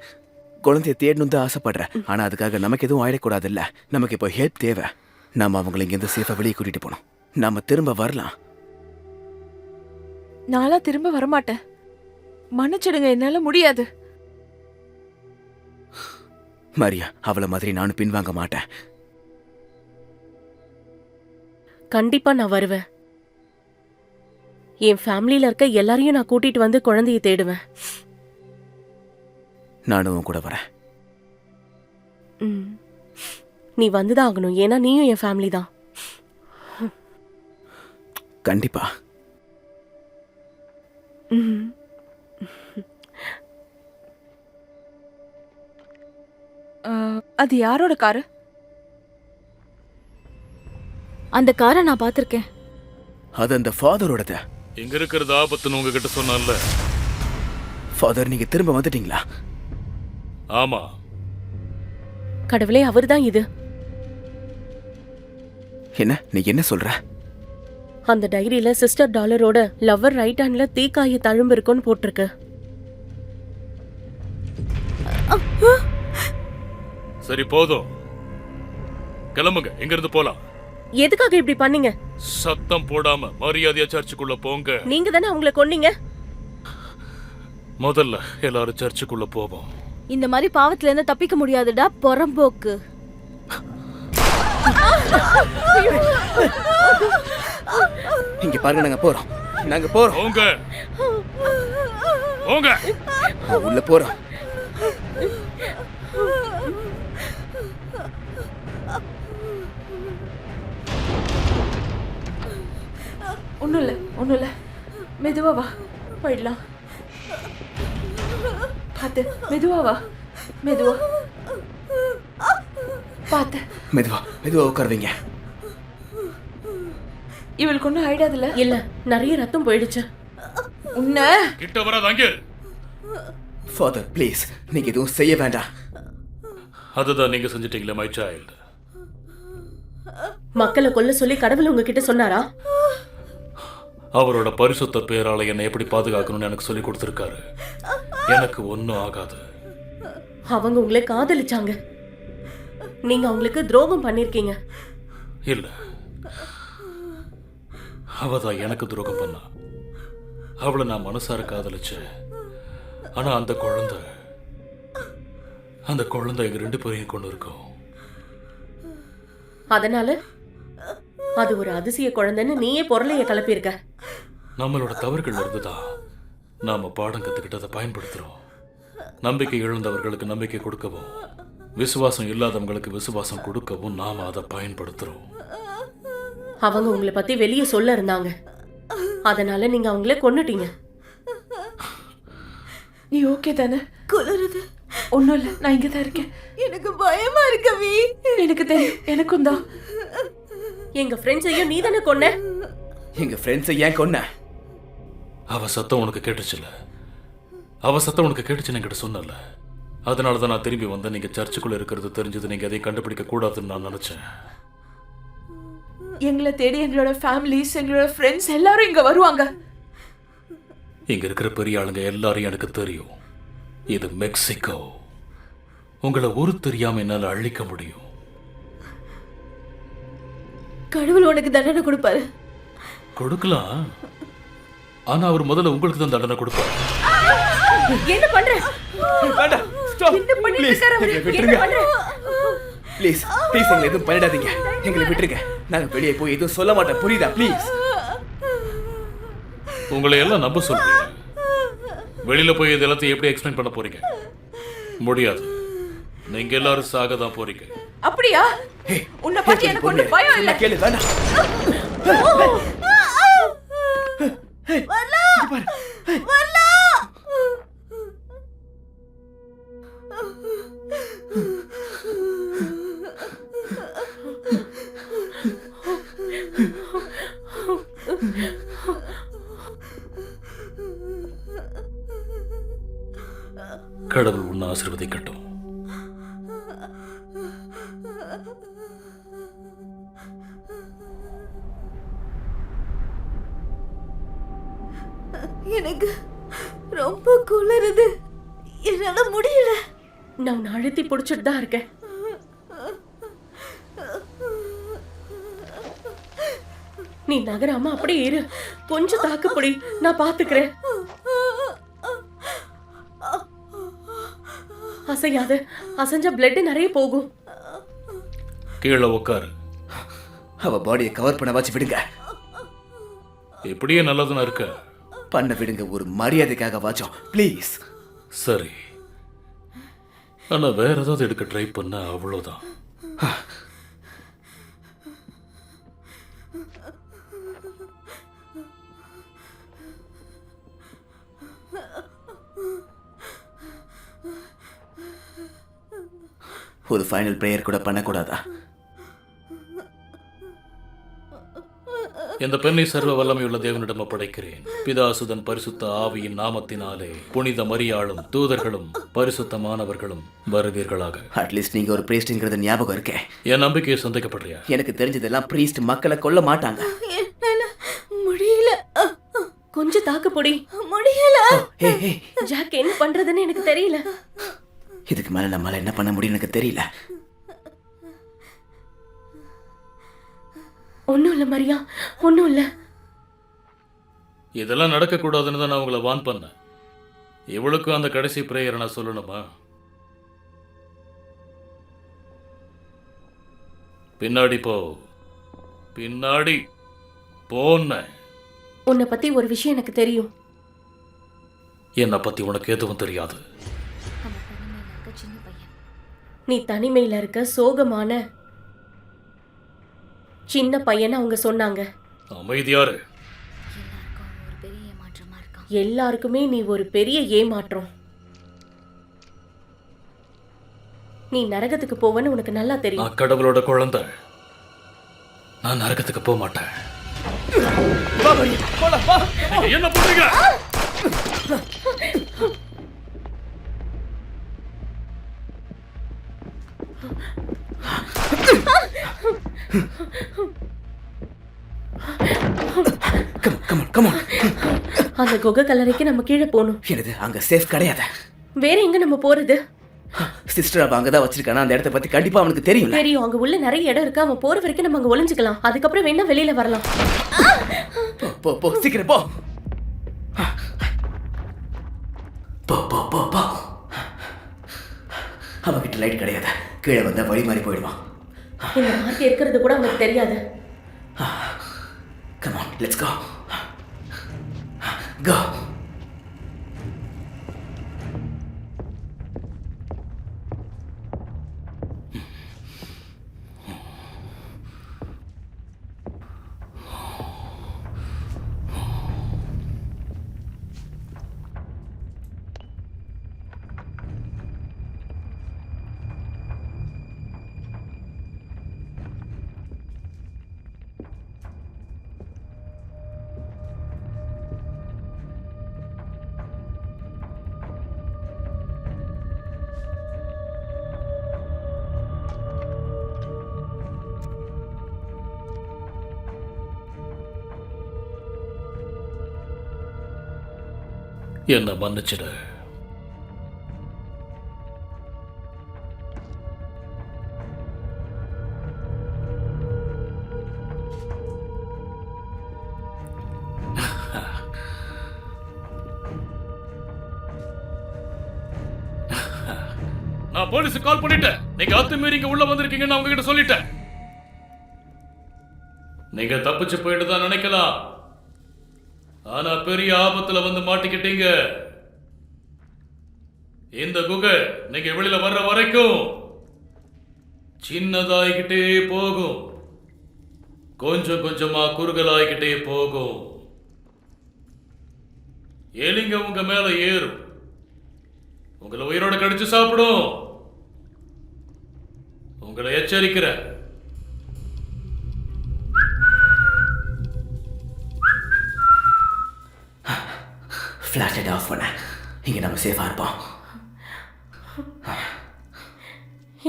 குழந்தைய தேடணும் தான் ஆசைப்படுறேன். ஆனா அதுக்காக நமக்கு எதுவும் ஆயிடக்கூடாது இல்ல. நமக்கு இப்போ ஹெல்ப் தேவை. நாம அவங்களை இங்கிருந்து சேஃபா வெளியே கூட்டிட்டு போனோம். நாம திரும்ப வரலாம். நாளா திரும்ப வரமாட்டேன். மன்னிச்சிடுங்க, என்னால முடியாது. மரியா, அவளை மாதிரி நானும் பின்வாங்க மாட்டேன். கண்டிப்பா நான் வருவேன். என் ஃபேமிலியில இருக்க எல்லாரையும் நான் கூட்டிட்டு வந்து குழந்தைய தேடுவேன். நானும் உன் கூட வரேன். நீ வந்துதான் ஆகணும், ஏன்னா நீயும் என் ஃபேமிலி தான். கண்டிப்பா. அது யாரோட காரு? அந்த காரை நான் பார்த்திருக்கேன். அது அந்த ஃபாதரோடத. இங்க இருக்கிறது ஆபத்துன்னு உங்ககிட்ட சொன்னான்ல. ஃபாதர், நீங்க திரும்ப வந்துட்டீங்களா? ஆமா. கடவுளே, அவர்தான் இது. என்ன நீ என்ன சொல்ற? அந்த டைரியில சிஸ்டர் டாலரோட லவ்வர் ரைட் ஹேண்ட்ல தீக்காய தழும்பு இருக்குன்னு போட்டிருக்கு. சரி, போதும். கிளம்புங்க, இங்க இருந்து போலாம். எதுக்காக இப்படி பண்ணீங்க? சத்தம் போடாம மரியாதையா சர்ச்சுக்குள்ள போங்க. நீங்க தானே அவங்கள கொன்னீங்க. முதல்ல எல்லாரும் சர்ச்சுக்குள்ள போவோம். இந்த மாதிரி பாவத்துல இருந்து தப்பிக்க முடியாதுடா, பொறம்போக்கு. இங்க பாருங்க, நாங்க போறோம். நாங்க போறோம். போங்க. போங்க. உள்ள போறோம். ஒண்ணும் இல்ல. மெதுவா வா, போயிடலாம். பாத்து, மெதுவா வா. மெதுவா பாத்து. மெதுவா உட்காருவீங்க. இவளுக்கு ஒன்றும் ஆயிடாதுல்ல? இல்ல, நிறைய ரத்தம் போயிடுச்சு. உன்ன கிட்ட வராதாங்க. ஃபாதர், ப்ளீஸ், நீங்க எதுவும் செய்ய வேண்டாம். அதுதான் நீங்க செஞ்சிட்டீங்களே மை சைல்ட். மக்களை கொல்ல சொல்லி கடவுள் உங்ககிட்ட சொன்னாரா? அவரோட பரிசுத்த பேரால என்னை எப்படி பாதுகாக்கணும்னு எனக்கு சொல்லி கொடுத்துருக்காரு. எனக்கு ஒன்றும் ஆகாது. அவங்க உங்களை காதலிச்சாங்க, நீங்க அவங்களுக்கு துரோகம் பண்ணிருக்கீங்க. இல்ல, அவ தான் எனக்கு துரோகம் பண்ணா. அவளை நான் மனசார காதலிச்சேன். ஆனா அந்த குழந்தை எங்க 2 பேரையும் கொண்டு இருக்கும். அதனால அது ஒரு அதிசய குழந்தைன்னு நீயே பொருளைய கிளப்பியிருக்க. நம்மளோட தவறுகள் இருந்துதான் நாம பாடம் கத்துக்கிட்டதை பயன்படுத்துறோம். நம்பிக்கை இழந்தவர்களுக்கு நம்பிக்கை கொடுக்கவும், விசுவாசம் இல்லாதவங்களுக்கு விசுவாசம் கொடுக்கவும் நாம அதை பயன்படுத்துறோம். அவங்க உங்களை பத்தி வெளியே சொல்ல இருந்தாங்க, அதனால நீங்க அவங்கள கொன்னுட்டீங்க. நீ ஓகே தானே? குளிருது. ஒன்றும் இல்லை, நான் இங்கே தான் இருக்கேன். எனக்கு பயமா இருக்கவி. எனக்கு தெரியும், எனக்கும் தான். எங்க ஃப்ரெண்ட்ஸையும் நீ தானே கொன்ன. எங்க ஃப்ரெண்ட்ஸை ஏன் கொன்ன? அவ சத்தம் உனக்கு கேட்டுச்சுல, அவ சத்தம் உனக்கு கேட்டுச்சுன்னு என்கிட்ட சொன்னல. அதனால தான் நான் திரும்பி வந்தேன். நீங்க சர்ச்சுக்குள்ள இருக்கிறது தெரிஞ்சது, நீங்க அதை கண்டுபிடிக்க கூடாதுன்னு நான் நினைச்சேன். எங்களை தேடி எங்களோட ஃபேமிலிஸ், எங்களோட ஃப்ரெண்ட்ஸ் எல்லாரும் இங்க வருவாங்க. இங்க இருக்கிற பெரிய ஆளுங்க எல்லாரையும் எனக்கு தெரியும். இது மெக்சிகோ. உங்களை ஒரு தெரியாம என்னால அழிக்க முடியும். கடவுள் உனக்கு தண்டனை கொடுப்பாரு. கொடுக்கலாம், ஆனா அவர் முதல்ல உங்களுக்கு தான் தண்டனை கொடுப்பாரு. என்ன பண்ற? வேண்டாம், ஸ்டாப். என்ன பண்ணிட்டு இருக்காரு அவரு? எங்களை என்ன விட்டுருங்க. பண்ற? ப்ளீஸ் ப்ளீஸ், எங்களை எதுவும் பண்ணிடாதீங்க. எங்களை விட்டுருங்க. நாங்க வெளியே போய் எதுவும் சொல்ல மாட்டோம், புரியுதா? ப்ளீஸ். உங்களை எல்லாம் நம்ப சொல்றீங்க. வெளியில போய் இது எல்லாத்தையும் எப்படி எக்ஸ்பிளைன் பண்ண போறீங்க? முடியாது. நீங்க எல்லாரும் சாக தான் போறீங்க. அப்படியா? உன்னை பத்தி எனக்கு ஒன்றும் பயம் இல்லை. கேளு, வேண்டாம். கடவுள் உன்னை ஆசீர்வதிக்கட்டும். எனக்கு ரொம்ப குளிருது, என்னால முடியல. நான் உன்னை அழுத்தி பிடிச்சிட்டு தான் இருக்கேன். நீ நகராம அப்படியே இரு, கொஞ்சம் தாக்குப்படி, நான் பாத்துக்கிறேன். அசையாத, அசைஞ்சா பிளட் நிறைய போகும். கீழே உட்காரு. அவ பாடியை கவர் பண்ண வச்சு விடுங்க. இப்படியே நல்லதுன்னு இருக்க. பண்ண விடுங்க, ஒரு மரியாதைக்காக வாச்சோம், ப்ளீஸ். சரி, ஆனா வேற ஏதாவது எடுக்க ட்ரை பண்ண, அவ்வளவுதான். ஒரு ஃபைனல் பிரேயர் கூட பண்ணக்கூடாதா? இந்த பெண்ணை சர்வ வல்லமையுள்ள தேவனிடம் ஒப்படைக்கிறேன். பிதாசுதன் பரிசுத்த ஆவியின் நாமத்தினாலே புனித மரியாளும் தூதர்களும் பரிசுத்தமானவர்களும் வருவீர்களாக. அட்லீஸ்ட் நீங்க ஒரு பிரீஸ்ட்ங்கிறது ஞாபகம் இருக்கே. என் நம்பிக்கையை சந்தேகப்படுறியா? எனக்கு தெரிஞ்சதெல்லாம் பிரீஸ்ட் மக்களை கொல்ல மாட்டாங்க. என்னால முடியல. கொஞ்சம் தாக்குப்படி. முடியல. ஜாக், என்ன பண்றதுன்னு எனக்கு தெரியல. இதுக்கு மேல நம்மளால என்ன பண்ண முடியும் எனக்கு தெரியல. ஒன்னும் இல்ல மரியா, ஒன்னும் இல்ல. இதெல்லாம் நடக்கக்கூடாதுன்னு தான் நான் உங்களை வான் பண்ணேன். இவளுக்கும் அந்த கடைசி பிரேயரை நான் சொல்லணுமா? பின்னாடி போ, பின்னாடி போன. உன்னை பத்தி ஒரு விஷயம் எனக்கு தெரியும். என்னை பத்தி உனக்கு எதுவும் தெரியாது. நீ தனிமையில இருக்க சோகமான சின்ன பையன் அவங்க சொன்னாங்க. அமைதியாரு. எல்லாருக்குமே நீ ஒரு பெரிய ஏமாற்றம். நீ நரகத்துக்கு போவன்னு உனக்கு நல்லா தெரியும். நான் கடவுளோட குழந்தை. நான் நரகத்துக்கு போக மாட்டேன். என்ன பண்றீங்க? கம் ஆன் அந்த குகை கல்லறைக்கு நம்ம கீழே போகணும். என்னது அங்க சேஃப் கிடையாது. வேற எங்க நம்ம போறது? சிஸ்டர் அவ அங்கதான் வச்சிருக்கானா, அந்த இடத்த பத்தி கண்டிப்பா அவனுக்கு தெரியும். தெரியும், அங்க உள்ள நிறைய இடம் இருக்கு. அவன் போற வரைக்கும் நம்ம அங்க ஒளிஞ்சுக்கலாம். அதுக்கப்புறம் வேணா வெளியில வரலாம். போ போ சீக்கிரம் போ போ போ போ போ. அவன்கிட்ட லைட் கிடையாது. கீழே வந்தா வழி மாறி போயிடுவான். இந்த மார்க் இருக்கிறது கூட அவனுக்கு தெரியாது. Come on, let's go. Go. என்ன மன்னிச்சிடு. நான் போலீஸுக்கு கால் பண்ணிட்டேன். நீங்க அத்துமீறி இங்க உள்ள வந்திருக்கீங்கன்னு அவங்க கிட்ட சொல்லிட்டேன். நீங்க தப்பிச்சு போயிட்டு தான் நினைக்கலாம், ஆனா பெரிய ஆபத்துல வந்து மாட்டிக்கிட்டீங்க. இந்த குகை நீங்க வெளியில வர்ற வரைக்கும் சின்னதாகிக்கிட்டே போகும், கொஞ்சம் கொஞ்சமா குறுகலாகிக்கிட்டே போகும். எலிங்க உங்க மேல ஏறும், உங்களை உயிரோட கடிச்சு சாப்பிடும். உங்களை எச்சரிக்கிறேன். ஃபிளாஷ் லைட் ஆஃப் பண்ண. இங்க நம்ம சேஃபா இருப்போம்.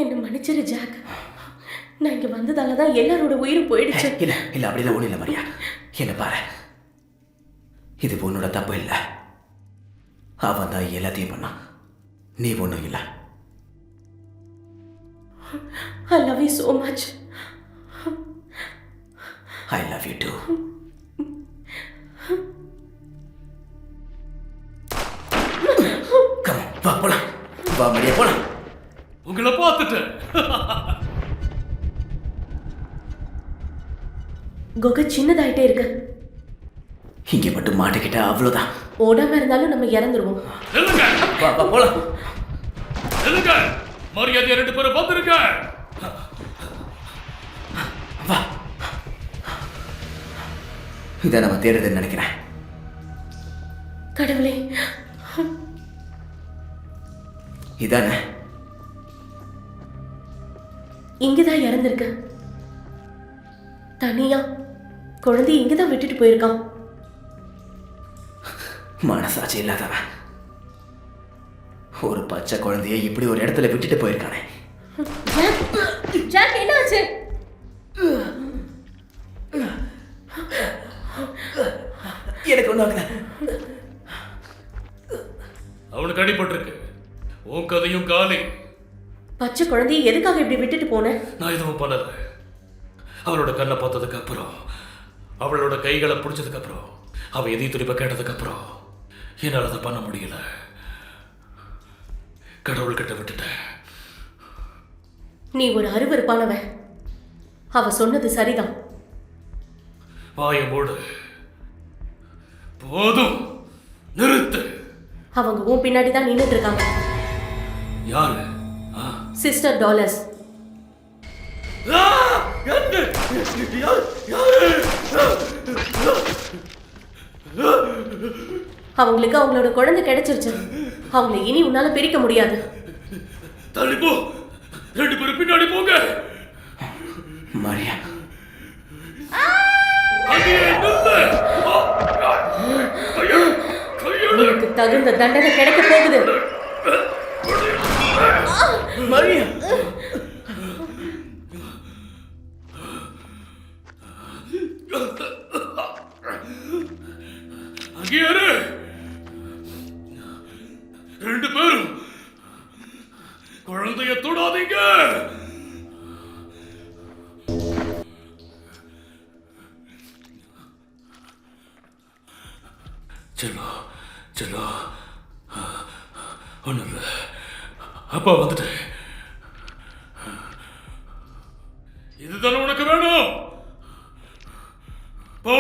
என்ன மன்னிச்சிரு ஜாக். நான் இங்க வந்ததால தான் எல்லாரோட உயிரும் போயிடுச்சு. இல்ல இல்ல அப்படிலாம் ஒண்ணு இல்ல மரியா. என்ன பாரு, இது உன்னோட தப்பு இல்ல. அவன் தான் எல்லாத்தையும் பண்ணான், நீ ஒண்ணும் இல்ல. I love you so much. I love you too. Come on, வா போலாம். வா மரியா போலாம். உங்களை பார்த்துட்டேன். குகை சின்னதாயிட்டே இருக்கு. இங்க மட்டும் மாட்டிக்கிட்டா அவ்வளவுதான். ஓடாம இருந்தாலும் நம்ம இறந்துருவோம். நில்லுங்க. வா வா போலாம். நில்லுங்க. மரியாதையா 2 பேரும் வந்துருங்க. வா. இதை நம்ம தேடுறதுன்னு நினைக்கிறேன். கடவுளே, இதானே? இங்கதான் இறந்திருக்கு. தனியா குழந்தை இங்கதான் விட்டுட்டு போயிருக்கான். மனசாட்சி இல்லாதவன் ஒரு பச்சை குழந்தைய இப்படி ஒரு இடத்துல விட்டுட்டு போயிருக்கானே. ஜாக், என்ன ஆச்சு? எனக்கு ஒண்ணு ஆகல. அவனுக்கு அடிபட்டிருக்கு. உன் கதையும் காலி. பச்சை குழந்தைய எதுக்காக இப்படி விட்டுட்டு போன? நான் எதுவும் பண்ணல. அவளோட கண்ணை பார்த்ததுக்கு அப்புறம், அவளோட கைகளை பிடிச்சதுக்கு அப்புறம், அவ எதையும் துடிப்ப கேட்டதுக்கு அப்புறம் என்னால் அதை பண்ண முடியல. கடவுள்கிட்ட விட்டுட்டேன். நீ ஒரு அருவருப்பானவன். அவ சொன்னது சரிதான். வாய மூடு. போதும், நிறுத்து. அவங்க உன் பின்னாடி தான் நின்னுட்டு இருக்காங்க. யாரு? Sister dollars. அவங்களுக்கு அவங்களோட குழந்தை கிடைச்சிருச்சு. அவங்களை இனி உன்னால பிரிக்க முடியாது. தள்ளி போ. 2 பேரும் பின்னாடி போங்க. மரியா, உனக்கு தகுந்த தண்டனை கிடைக்க போகுது. மரியா, செல்லோ ஒன்றும் இல்லை. அப்பா வந்துட்டு இதுதானே உனக்கு வேணும்? போ,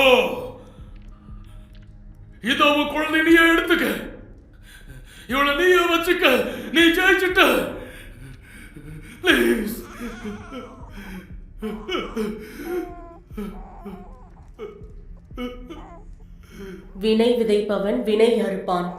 இதோ உன் குழந்தை நீயே எடுத்துக்க, இவளை நீயே வச்சுக்க, நீ ஜெயிச்சுட்ட. ப்ளீஸ். வினை விதைப்பவன் வினை அறுப்பான்.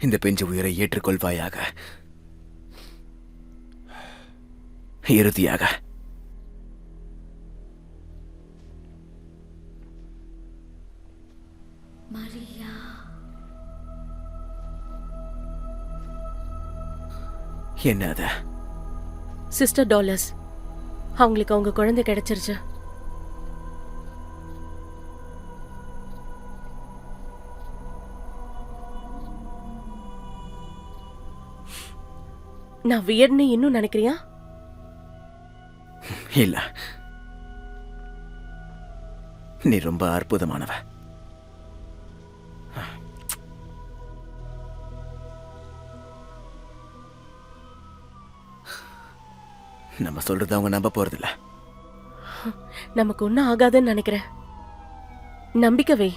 இந்த பெஞ்சு உயிரை ஏற்றுக்கொள்வாயாக. இறுதியாக மரியா. என்ன அது? சிஸ்டர் டாலர்ஸ், அவங்களுக்கு அவங்க குழந்தை கிடைச்சிருச்சு. நான் வியர்னு இன்னும் நினைக்கிறியா? இல்ல, நீ ரொம்ப அற்புதமானவ. நம்ம சொல்றது அவங்க நம்ப போறதில்ல. நமக்கு ஒன்னும் ஆகாதுன்னு நினைக்கிறேன். நம்பிக்கை வை.